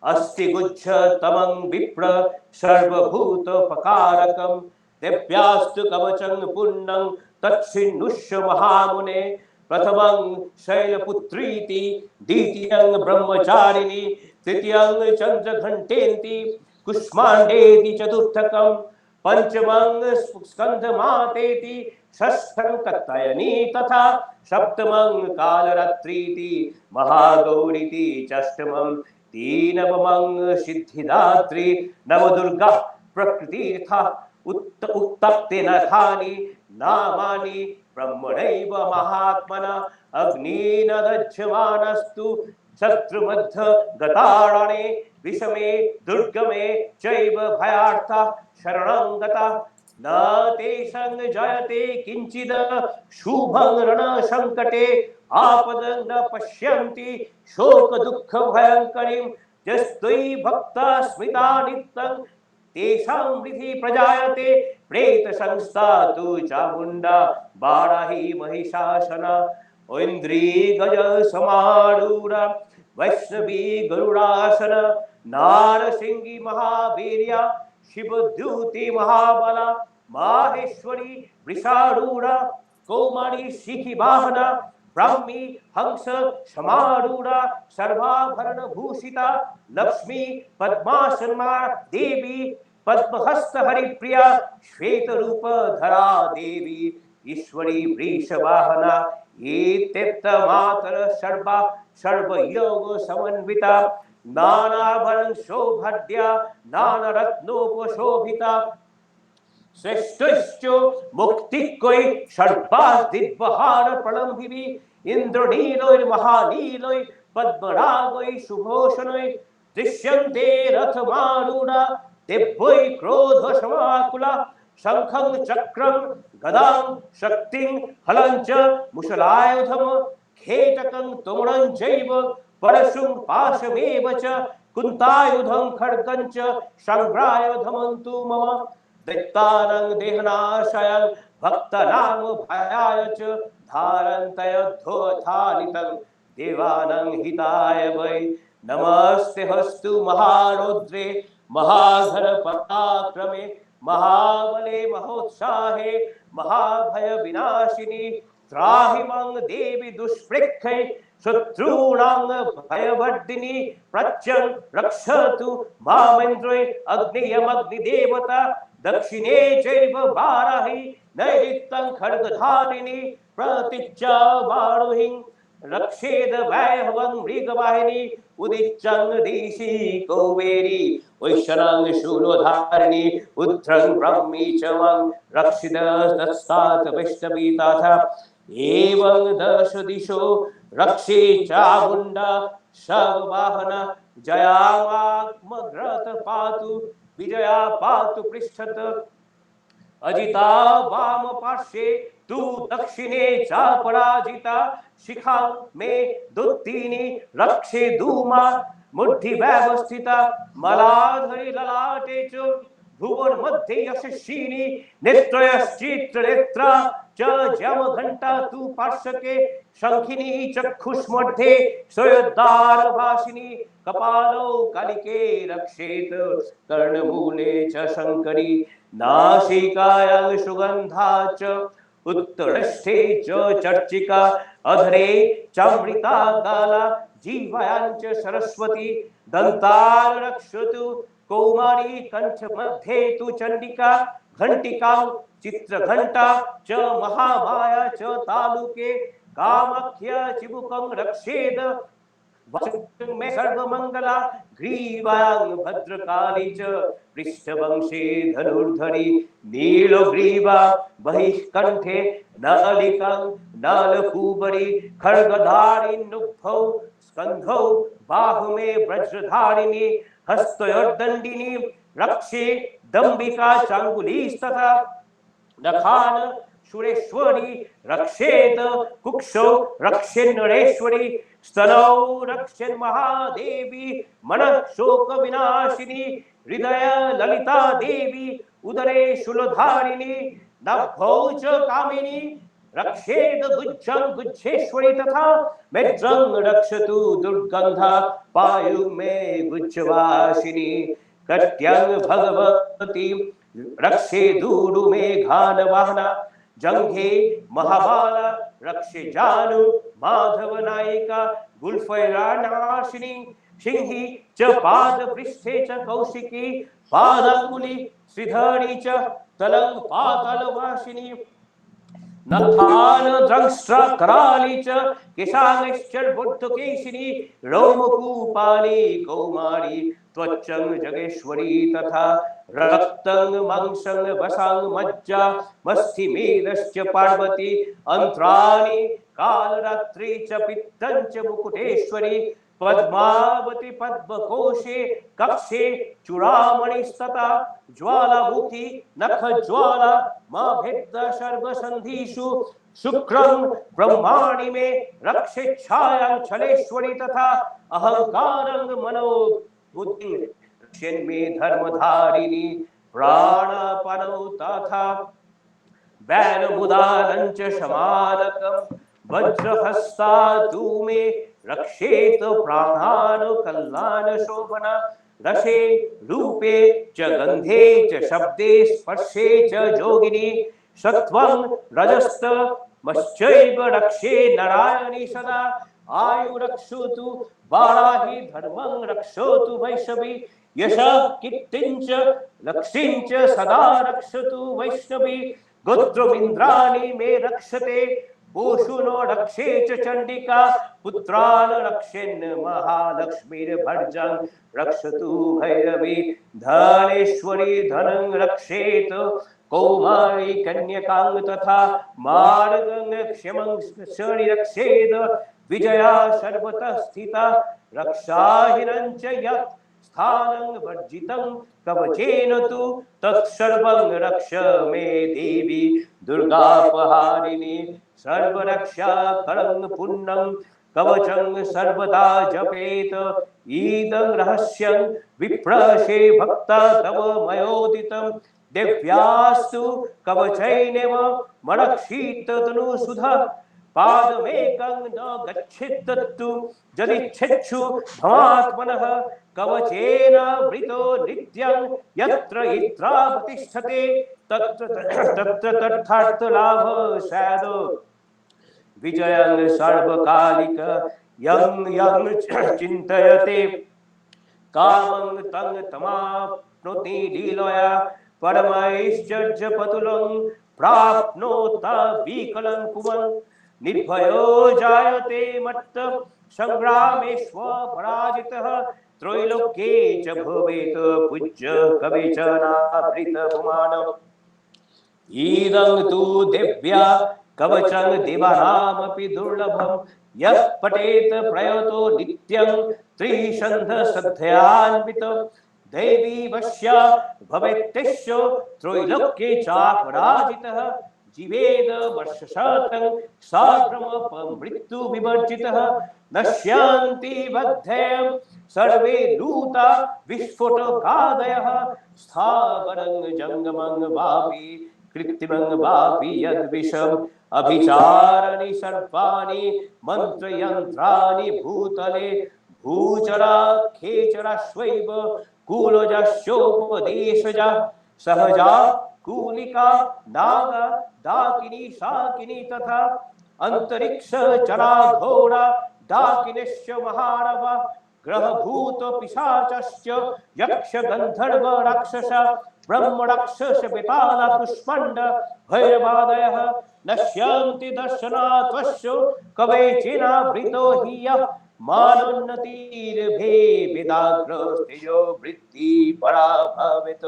अस्ति गुच्छतमं विप्र सर्वभूतोपकारकं दिव्यास्तु कवचं पुण्यं तच्छृणुष्व महामुने प्रथमं शैलपुत्रीति द्वितीयं ब्रह्मचारिणी तृतीयं चंद्रघंटेति कुष्मांडेति चतुर्थकं पंचमं स्कंदमातेति षष्ठं कत्तयनी तथा सप्तमं कालरात्रीति महागौरीति षष्ठमं तीनवमं सिद्धिदात्री नवदुर्गा प्रकृतिर्था उत्तप्तेनथानि नामानि ब्रह्मणैव महात्मना अग्निना दह्यमानस्तु शत्रुमध्य गतारणे विषमे दुर्गमे चैव भयार्था शरणं गता न तेषां जयते किंचिद शुभं रणसंकटे आपदं न पश्यन्ति शोक दुःख भयंकरीं यस्त्वयि भक्ता स्मिता नित्यं तेषां वृद्धि प्रजायते प्रेत संस्था तु चामुंडा बाराही महिषासना ऐन्द्री गज समारूढ़ा वैष्णवी गरुड़ासन नारसिंगी महावीर्या शिवद्युति महाबला माहेश्वरी वृषारूढ़ा कौमारी शिखी वाहना ब्राह्मी हंस समारूढ़ा सर्वाभरण भूषिता लक्ष्मी पद्मासना देवी पद्महस्त हरिप्रिया श्वेत रूप धरा देवी ईश्वरी वृषवाहना मातर सर्वा सर्वयोग समन्विता नानाभरण शोभद्या नानारत्नोपशोभिता श्रेष्ठश्च मुक्तिक्वै सर्वादिद्वहार प्रलम्भिवी इंद्रनीलोय महानीलोय पद्मरागोय शुभोषणोय दृश्यन्ते रथमारूढ़ा दिव्यै क्रोधसमाकुला शंखं चक्रं गदां शक्तिं हलं च मुशलायुधं खेटकं तुमुलं चैव परशुं पाशमेव च कुन्तायुधं खड्गं च संग्रायुधमन्तु मम दैत्यानां देहनाशयं भक्तानां भयाय च धारन्तयोद्धोत्थानितं देवानां हिताय वै नमस्ते हस्तु महारौद्रे महाघर पराक्रमे महाबले महोत्साहे महाभय विनाशिनी त्राहि मां देवी दुष्प्रेक्षे शत्रूणां भयवर्धिनी प्रत्यं रक्षतु मामेन्द्रे अग्नियमग्निदेवता दक्षिणे चैव वाराहि नैऋत्यं खड्गधारिणी प्रतीच्या वारुहिं रक्षेद वैभवं मृगवाहिनी उदिच्चं दिशि कौवेरी वैश्वरं शूलोधारिणी उद्रं ब्रह्मी च मं रक्षितस्तात् वैष्णवी तथा एवं दश दिशो रक्षे चामुण्डा शववाहना जयामात्मग्रत पातु विजया पातु पृष्ठत अजिता वाम पार्श्वे तु दक्षिणे च पराजिता शिखा मे दुत्तीनि रक्षे धूमा मुद्धि व्यवस्थिता मलाधरि ललाटे च भुवन मध्ये यशस्विनी नेत्रयश्चित्र नेत्रा च जम घंटा तू पार्श्वके शंखिनी चक्षुष मध्ये स्वयद्वार भाषिनी कपालो कालिके रक्षेत कर्णमूले च शंकरी नासिकायां सुगंधा च उत्तरष्टे च चर्चिका अधरे चामृता गाला जीवायां च सरस्वती दंताल रक्षतु कौमारी कंठ मध्ये तु चंडिका घंटिका चित्रघंटा च महामाया च तालुके कामाख्य चिबुकं रक्षेद वचन में सर्वमंगला ग्रीवां भद्रकाली च पृष्ठवंशे धनुर्धरी नीलग्रीवा बहिष्कंठे नलिकां नलकूबरी खड्गधारिणुभौ स्कंधौ बाहु में वज्रधारिणी हस्तयोर्दंडिनी रक्षे दंबिका चांगुलीस्तथा नखान सुरेश्वरी रक्षेत कुक्षौ रक्षेन्नरेश्वरी स्तनौ रक्षेन् महादेवी मनः शोक विनाशिनी हृदय ललिता देवी उदरे शूलधारिणी नभौ च कामिनी रक्षेद गुज्जं गुज्जेश्वरी तथा मेत्रं रक्षतु दुर्गंधा पायु में गुज्जवासिनी कट्यं भगवती रक्षे दूरु में घान वाहना जंघे महाबाला रक्षे जानु माधव नायिका गुल्फैरानाशिनी सिंही च पाद पृष्ठे च कौशिकी पादांगुली श्रीधरी च तलंग पातल वासिनी नखान द्रंष्ट्रा कराली च केशांगश्चर बुद्धकेशिनी रोमकूपाली कौमारी त्वचं जगेश्वरी तथा रक्तं मांसं वसां मज्जा मस्तिमेदश्च पार्वती अंत्राणि कालरात्रि च पित्तं च मुकुटेश्वरी पद्मावती पद्मकोशे कक्षे चूड़ामणिस्तथा ज्वालामुखी नख ज्वाला माभेद सर्वसंधिषु शुक्रं ब्रह्माणि में रक्षे छायां छलेश्वरी तथा अहंकारं मनो बुद्धि रक्षेन्मे धर्मधारिणी प्राणापनौ तथा बैलमुदानं च शमानकं वज्रहस्ता तू मे रक्षेत प्राणान् कल्याण शोभना रसे रूपे च गंधे च शब्दे स्पर्शे च जोगिनी सत्वं रजस्त मश्चैव रक्षे नारायणी सदा आयु रक्षोतु बाणाहि धर्मं रक्षोतु वैष्णवी यशः कीर्तिञ्च लक्ष्मीञ्च सदा रक्षतु वैष्णवी गोत्रमिन्द्राणि मे रक्षते पोषुनो रक्षे च चंडिका पुत्रान् रक्षेन् महालक्ष्मीर्भर्जं रक्षतु भैरवी धनेश्वरी धनं रक्षेत कौमारी कन्यकां तथा मार्गं क्षमं शनि रक्षेद विजया सर्वतः स्थिता रक्षाहिनं च यत् स्थानं वर्जितं कवचेन तु तत्सर्वं रक्ष मे देवी दुर्गापहारिणी सर्वरक्षा करं पुण्यं कवचं सर्वदा जपेत ईदं रहस्यं विप्रशे भक्ता तव मयोदितं दिव्यास्तु कवचैनेव मणक्षीततनुसुधा पादमेकं न गच्छेत्तु यदिच्छेच्छु भवात्मनः कवचेन वृतो नित्यं यत्र यत्र प्रतिष्ठते तत्र तथार्थलाभ स्यादो विजयं सर्वकालिक यं यं चिन्तयते कामं तं तमाप्नोति लीलया परमैश्चर्यपतुलं प्राप्नोत विकलं पुवन् निर्भयो जायते मत्त संग्रामेष्वपराजितः त्रैलोक्ये च भवेत् पूज्य कविचनाभृत पुमानम् इदं तु दिव्या कवचं देवानामपि दुर्लभं यः पठेत् प्रयतो नित्यं त्रिशन्धश्रद्धयान्वितं दैवी वश्या भवेत्तेष्यो त्रैलोक्ये चापराजितः जीवेद वर्षशतं साग्रमपमृत्यु विवर्जितः नश्यन्ति बद्धयं सर्वे दूता विस्फुटकादयः स्थावरं जङ्गमं वापि कृत्रिमं वापि यद्विषम् अभिचारणि सर्वाणि मन्त्रयन्त्राणि भूतले भूचरा खेचराश्वैव कुलजस्योपदेशजा सहजा कूलिका नागा डाकिनी शाकिनी तथा अंतरिक्ष चरा घोड़ा डाकिनिश्च महारव ग्रहभूत पिशाचश्च यक्ष गंधर्व राक्षस ब्रह्म राक्षस बेताल कुष्मंड भैरवादयः नश्यन्ति दर्शनात्वश्च कवचेनावृतो हि यः मानोन्नतिर्भे वेदाग्रस्तेजो वृत्ति परा भवेत्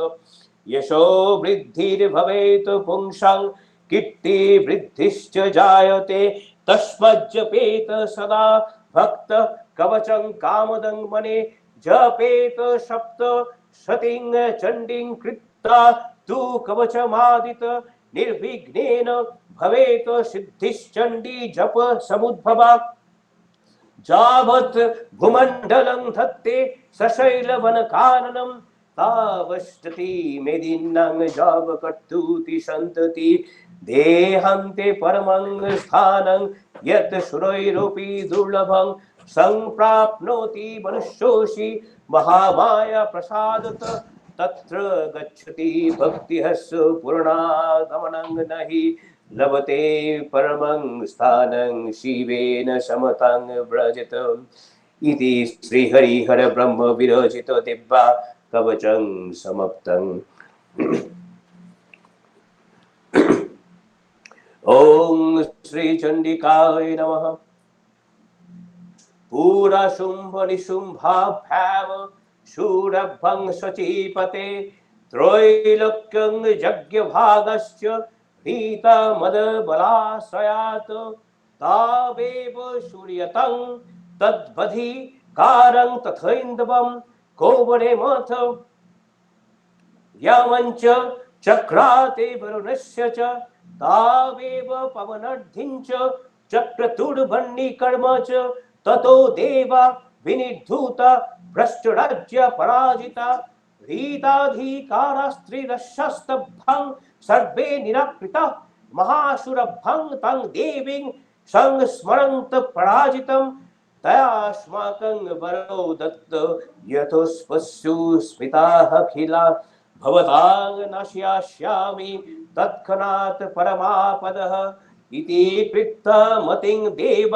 यशो वृद्धिर्भवेत् पुंसां कीर्ति वृद्धिश्च जायते तस्मज्जपेत सदा भक्त कवचं कामदं मने जपेत सप्त शतीं चण्डीं कृत्वा तु कवचमादित निर्विघ्नेन भवेत् सिद्धिश्चण्डी जप समुद्भवा जावत् भूमण्डलं धत्ते सशैलवनकाननं तावष्टति मेदिन्नं जावकर्तुति सन्तति देहन्ते परमं स्थानं यत् सुरैरोपि दुर्लभं सम्प्राप्नोति मनुष्योऽसि महामाया प्रसादत तत्र गच्छति भक्तिहस्य पूर्णागमनं नहि लभते परमं स्थानं शिवेन समतं व्रजत इति श्रीहरिहर ब्रह्म विरचित दिव्या कवचं समाप्तम् ओम श्री चंडिकाय नमः पूरा शुंभ निशुंभाभ्याम शूरभं सचीपते त्रैलोक्यं यज्ञभागश्च भीता मदबलाश्रयात् तावेव सूर्यतं तद्वधि कारं तथैन्दवं कौवरेमथ यमञ्च चक्राते वरुणस्य च तावेव पवनर्धिञ्च चक्रतुर्भण्णिकर्म च ततो देवा विनिर्धूता भ्रष्टराज्य पराजिता रीताधिकारास्त्रिरशस्तभं सर्वे निराकृता महाशुरभं तं देवीं संस्मरन्त पराजितं तयास्माकं वरो दत्त यथोस्पस्यु स्मिताः खिला भवतां नाशयास्यामि तत्क्षणात् परमापदः इति कृत्वा मतिं देव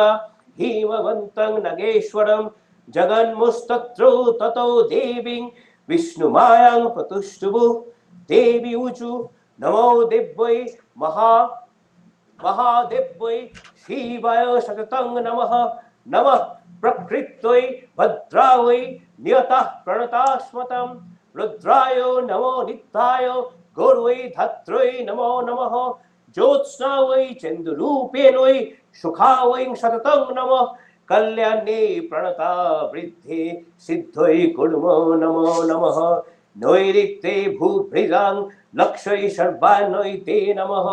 हिमवन्तं नगेश्वरं जगन्मुस्तत्रो ततो देवीं विष्णुमायां प्रतुष्टुभुः देवी ऊचु नमो दिव्यै महादेव्यै शिवाय सततं नमः नमः प्रकृत्यै भद्रायै नियतः प्रणतास्मतं रुद्राय नमो नित्याय गौरवै धत्रै नमो नमः ज्योत्स्नावै चन्द्ररूपेणै सुखावै सततं नमः कल्याणे प्रणता वृद्धे सिद्धै कुर्मो नमो नमः नैऋत्ये भूभृजां लक्ष्यै सर्वाण्यै ते नमः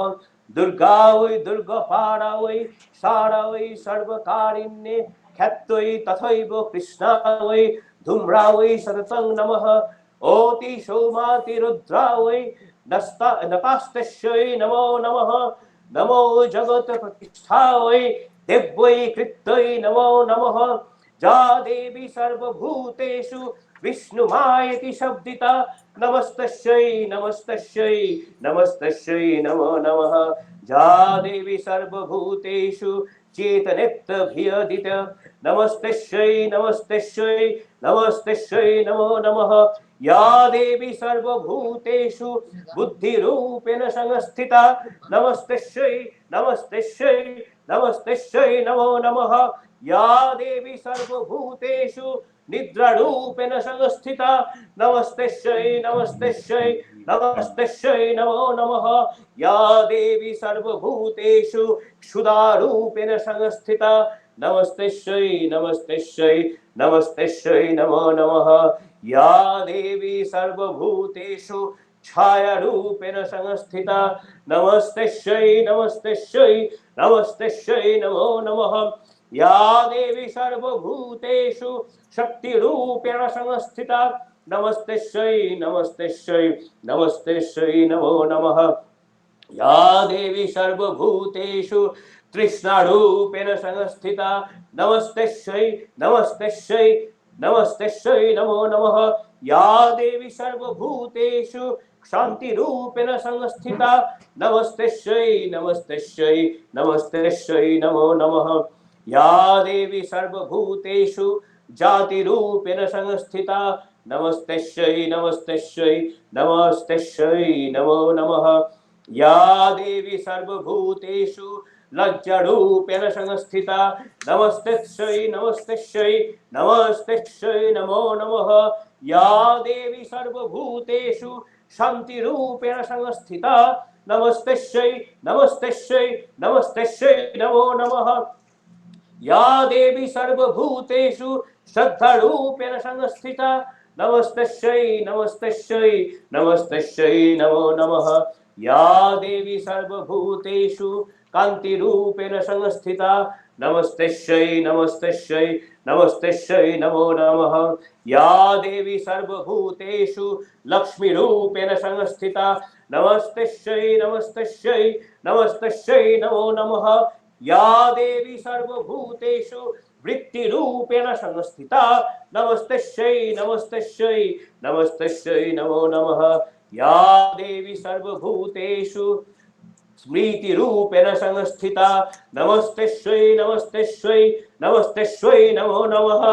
दुर्गा वै दुर्गपारा वै सारा वै सर्वकारिण्ये ख्यात्यै तथैव कृष्णा वै धूम्रा वै सततं नमः ओति सौमाति रुद्रा वै नतास्तस्यै नमो नमः नमो जगत प्रतिष्ठा वै दिव्यै कृत्यै नमो नमः जा देवी सर्वभूतेषु विष्णुमायति शब्दिता नमस्तस्यै नमस्तस्यै नमस्तस्यै नमो नमः जा देवी सर्वभूतेषु चेतनेत्तभियदित नमस्तस्यै नमस्तस्यै नमस्तस्यै नमो नमः या देवी सर्वभूतेषु बुद्धिरूपेण संस्थिता नमस्तस्यै नमस्तस्यै नमस्तस्यै नमो नमः या देवी सर्वभूतेषु निद्रारूपेण संस्थिता नमस्तस्यै नमस्तस्यै नमस्तस्यै नमो नमः या देवी सर्वभूतेषु क्षुधारूपेण संस्थिता नमस्तस्यै नमस्तस्यै नमस्तस्यै नमो नमः या देवी सर्वभूतेषु छाया रूपेण संस्थिता नमस्तेश्यै नमस्तेश्यै नमस्तेश्यै नमो नमः या देवी सर्वभूतेषु शक्तिरूपेण संस्थिता नमस्तेश्यै नमस्तेश्यै नमस्तेश्यै नमो नमः या देवी सर्वभूतेषु तृष्णारूपेण संस्थिता नमस्तेश्यै नमस्तेश्यै नमस्तेश्यै नमो नमः या देवी सर्वभूतेषु शान्तिरूपेण संस्थिता नमस्तेश्यै नमस्तेश्यै नमस्तेश्यै नमो नमः या देवी सर्वभूतेषु जातिरूपेण संस्थिता नमस्तेश्यै नमस्तेश्यै नमस्तेश्यै नमो नमः या देवी सर्वभूतेषु लज्जारूपेण संस्थिता नमस्तेश्यै नमस्तेश्यै नमस्तेश्यै नमो नमः या देवी सर्वभूतेषु शान्तिरूपेण संस्थिता नमस्तेश्यै नमस्तेश्यै नमस्तेश्यै नमो नमः या देवी सर्वभूतेषु श्रद्धारूपेण संस्थिता नमस्तेश्यै नमस्तेश्यै नमस्तेश्यै नमो नमः या देवी सर्वभूतेषु कान्तिरूपेण संस्थिता नमस्तेश्यै नमस्तेश्यै नमस्तेश्यै नमो नमः या देवी सर्वभूतेषु लक्ष्मीरूपेण संस्थिता नमस्तेश्यै नमस्तेश्यै नमस्तेश्यै नमो नमः या देवी सर्वभूतेषु वृत्तिरूपेण संस्थिता नमस्तेश्यै नमस्तेश्यै नमस्तेश्यै नमो नमः या देवी सर्वभूतेषु स्मृतिरूपेण संस्थिता नमस्तेश्यै नमस्तेश्यै नमस्तेश्यै नमो नमः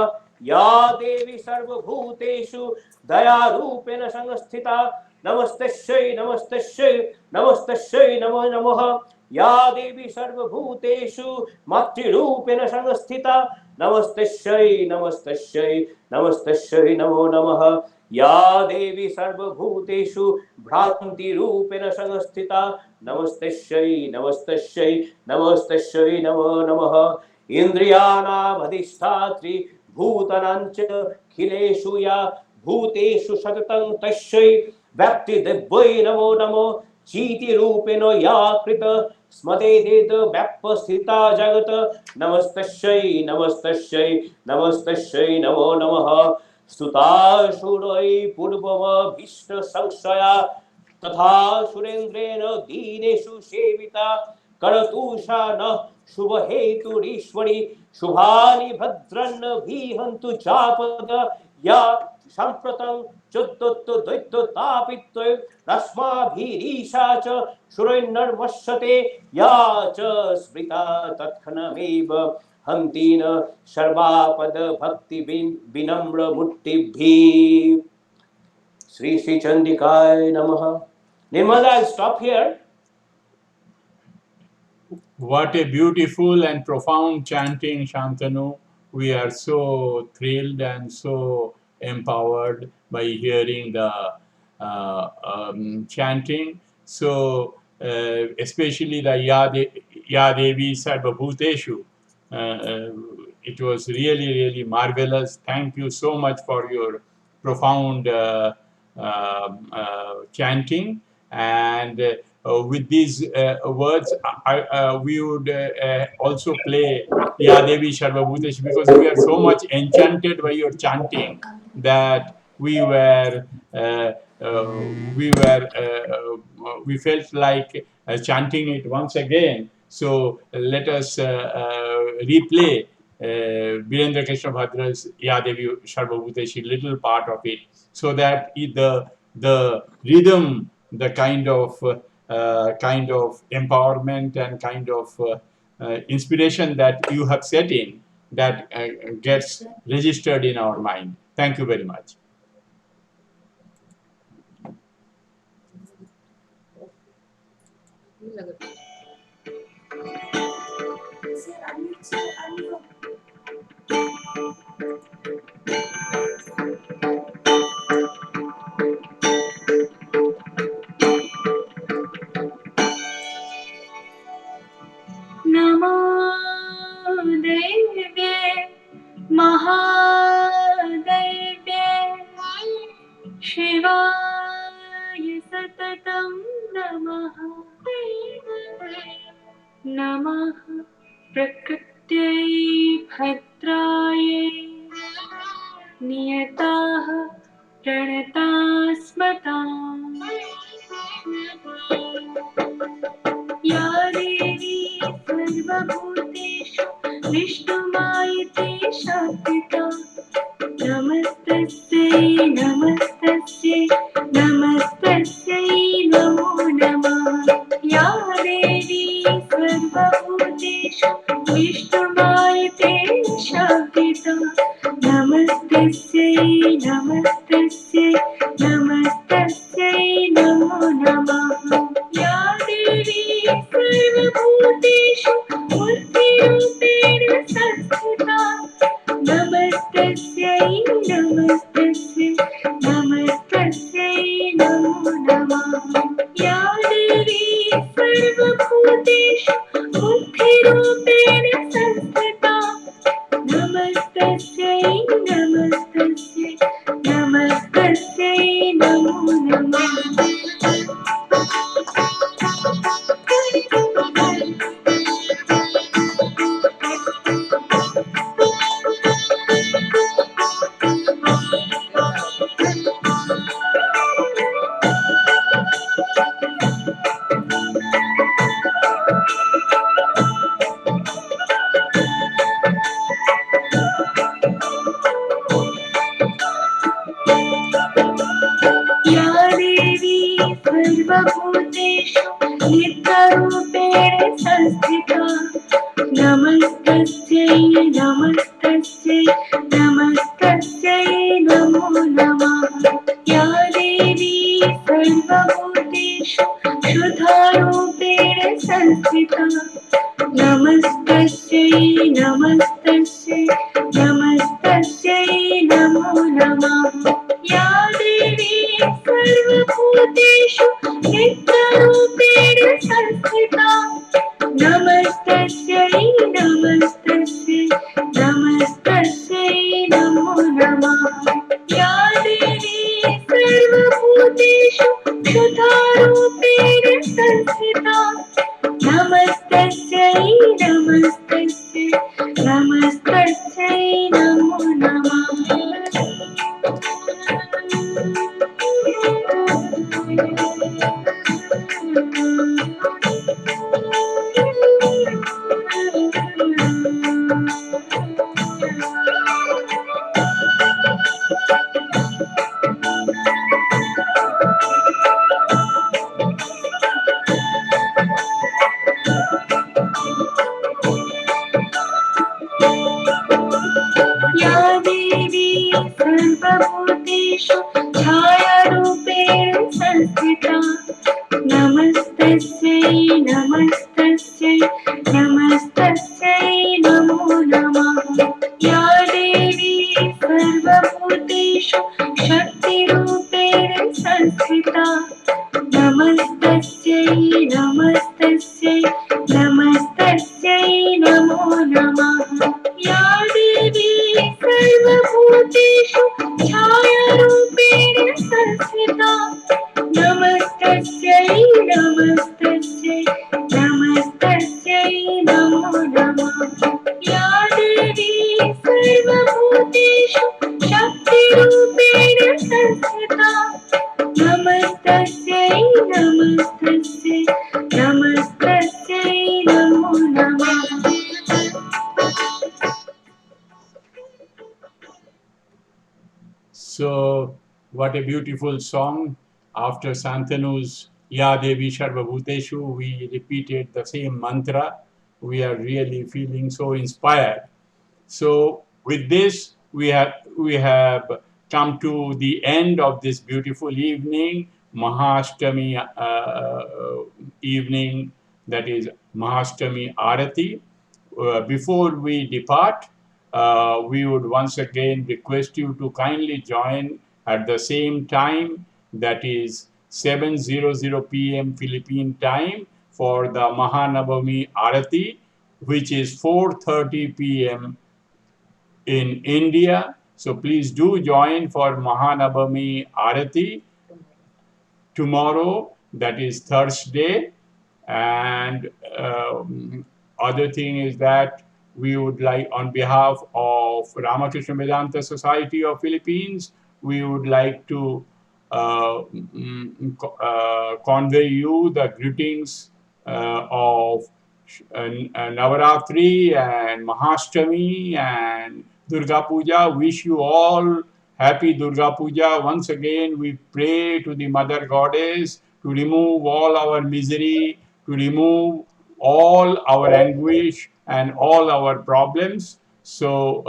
या देवी सर्वभूतेषु दयारूपेण संस्थिता नमस्तेश्यै नमस्तेश्यै नमस्तेश्यै नमो नमः या देवी सर्वभूतेषु मातृरूपेण संस्थिता नमस्तेश्यै नमस्तेश्यै नमस्तेश्यै नमो नमः या देवी सर्वभूतेषु भ्रान्तिरूपेण संस्थिता नमस्तेश्यै नमस्तेश्यै नमस्तेश्यै नमो नमः इन्द्रियाणामधिष्ठात्री भूतानां च खिलेषु या भूतेषु सततं तस्यै व्यक्तिदिव्यै नमो नमो चीतिरूपेण या कृत स्मदेदेद व्यापस्थिता जगत् नमस्तस्यै नमस्तस्यै नमस्तस्यै नमो नमः स्तुतासुरै पूर्वमभीष्ट संशया तथा सुरेन्द्रेण दीनेषु सेविता करतुषा न शुभहेतुरीश्वरी शुभानि भद्रन्न विहन्तु चापद या साम्प्रतं चोद्दत्त दैत्यतापित्वं रश्माभिरीशा च शुरैर्नर्मश्यते या च स्मृता तत्क्षणमेव हन्तिन सर्वापद भक्ति विनम्र मुट्टिभिः Sri Sri Chandikaya Namaha. Nirmala, I'll stop here. What a beautiful and profound chanting, Shantanu. We are so thrilled and so empowered by hearing the chanting. So, especially the Ya Devi Sarvabhuteshu. It was really, really marvelous. Thank you so much for your profound chanting. And with these words, we would also play Ya Devi Sarvabhutesh, because we are so much enchanted by your chanting that we felt like chanting it once again. So let us replay Birendra Krishna Bhadra's Ya Devi Sarvabhuteshi, little part of it, so that the rhythm, the kind of empowerment and kind of inspiration that you have set in, that gets registered in our mind. Thank you very much. Sir, unmute, sir, unmute. नमो देव्ये महादेव्ये शिवाय नमः प्रकृत्यै भद्रायै नियताः प्रणतास्मताम् या देवी सर्वभूतेषु विष्णुमायिते शक्तिता नमस्तस्यै नमस्तस्यै नमस्तस्यै नमो नमः या देवी सर्वभूतेषु विष्णुमायिते शक्तिता नमस्तस्यै नमस्तस्यै नमस्तस्यै नमो नमः या देवी सर्वभूतेषु मूर्तिरूपेण संस्थिता नमस्तस्यै नमस्तस्यै नमस्तस्यै नमो नमः या देवी सर्वभूतेषु बुद्धिरूपेण संस्थिता नमस्तस्यै नमस्तस्यै नमस्तस्यै नमो नमः या देवी सर्वभूतेषु नित्यरूपेण संस्थिता नमस्तस्यै नमस्तस्यै नमस्तस्यै नमो नमः या देवी सर्वभूतेषु शुद्धरूपेण संस्थिता नमस्तस्यै नमस्तस्यै नमस्तस्यै नमो नमः या देवी सर्वभूतेषु नित्यरूपेण संस्थिता नमस्तस्यै नमस्तस्यै नमस्तस्यै नमो नमः या देवी सर्वभूतेषु शुद्धरूपेण संस्थिता नमस्तस्यै नमस्तस्यै नमस्तस्यै नमो नमः या देवी सर्वभूतेषु छायारूपेण संस्थिता नमस्तस्यै नमस्तस्यै नमस्तस्यै नमो नमः या देवी सर्वभूतेषु शक्तिरूपेण संस्थिता नमस्तस्यै नमस्तस्यै नमस्तस्यै नमो नमः या देवी सर्वभूतेषु छायारूपेण संस्थिता नमस्तस्यै नमस्तस्यै नमस्तस्यै नमो नमः या देवी सर्वभूतेषु शक्तिरूपेण संस्थिता नमस्तस्यै नमस्तस्यै नमस्तस्यै नमो नमः So, what a beautiful song. After Santanu's Ya Devi Sarvabhuteshu, we repeated the same mantra. We are really feeling so inspired. So, with this, we have come to the end of this beautiful evening, Mahashtami evening, that is Mahashtami Arati. Before we depart, we would once again request you to kindly join at the same time, that is 7:00 p.m. Philippine time, for the Mahanavami Arati, which is 4:30 p.m. in India. So please do join for Mahanavami Arati tomorrow, that is Thursday, And other thing is that we would like, on behalf of Ramakrishna Vedanta Society of Philippines, we would like to convey you the greetings of Navaratri and Mahashtami and Durga Puja. Wish you all happy Durga Puja. Once again, we pray to the Mother Goddess to remove all our misery, to remove all our anguish and all our problems. So,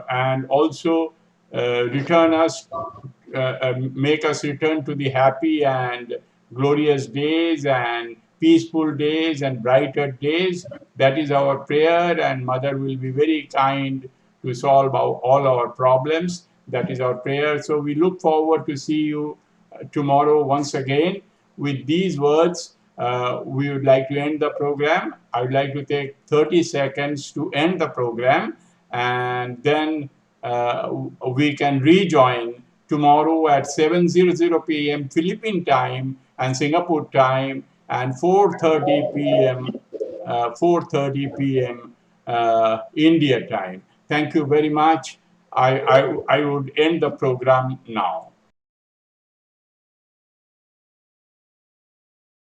and also return us, make us return to the happy and glorious days and peaceful days and brighter days. That is our prayer, and Mother will be very kind to solve all our problems. That is our prayer. So we look forward to see you tomorrow once again. With these words, we would like to end the program. I would like to take 30 seconds to end the program, and then we can rejoin tomorrow at 7:00 p.m. Philippine time and Singapore time, and 4:30 p.m. 4:30 p.m. India time. Thank you very much. I would end the program now.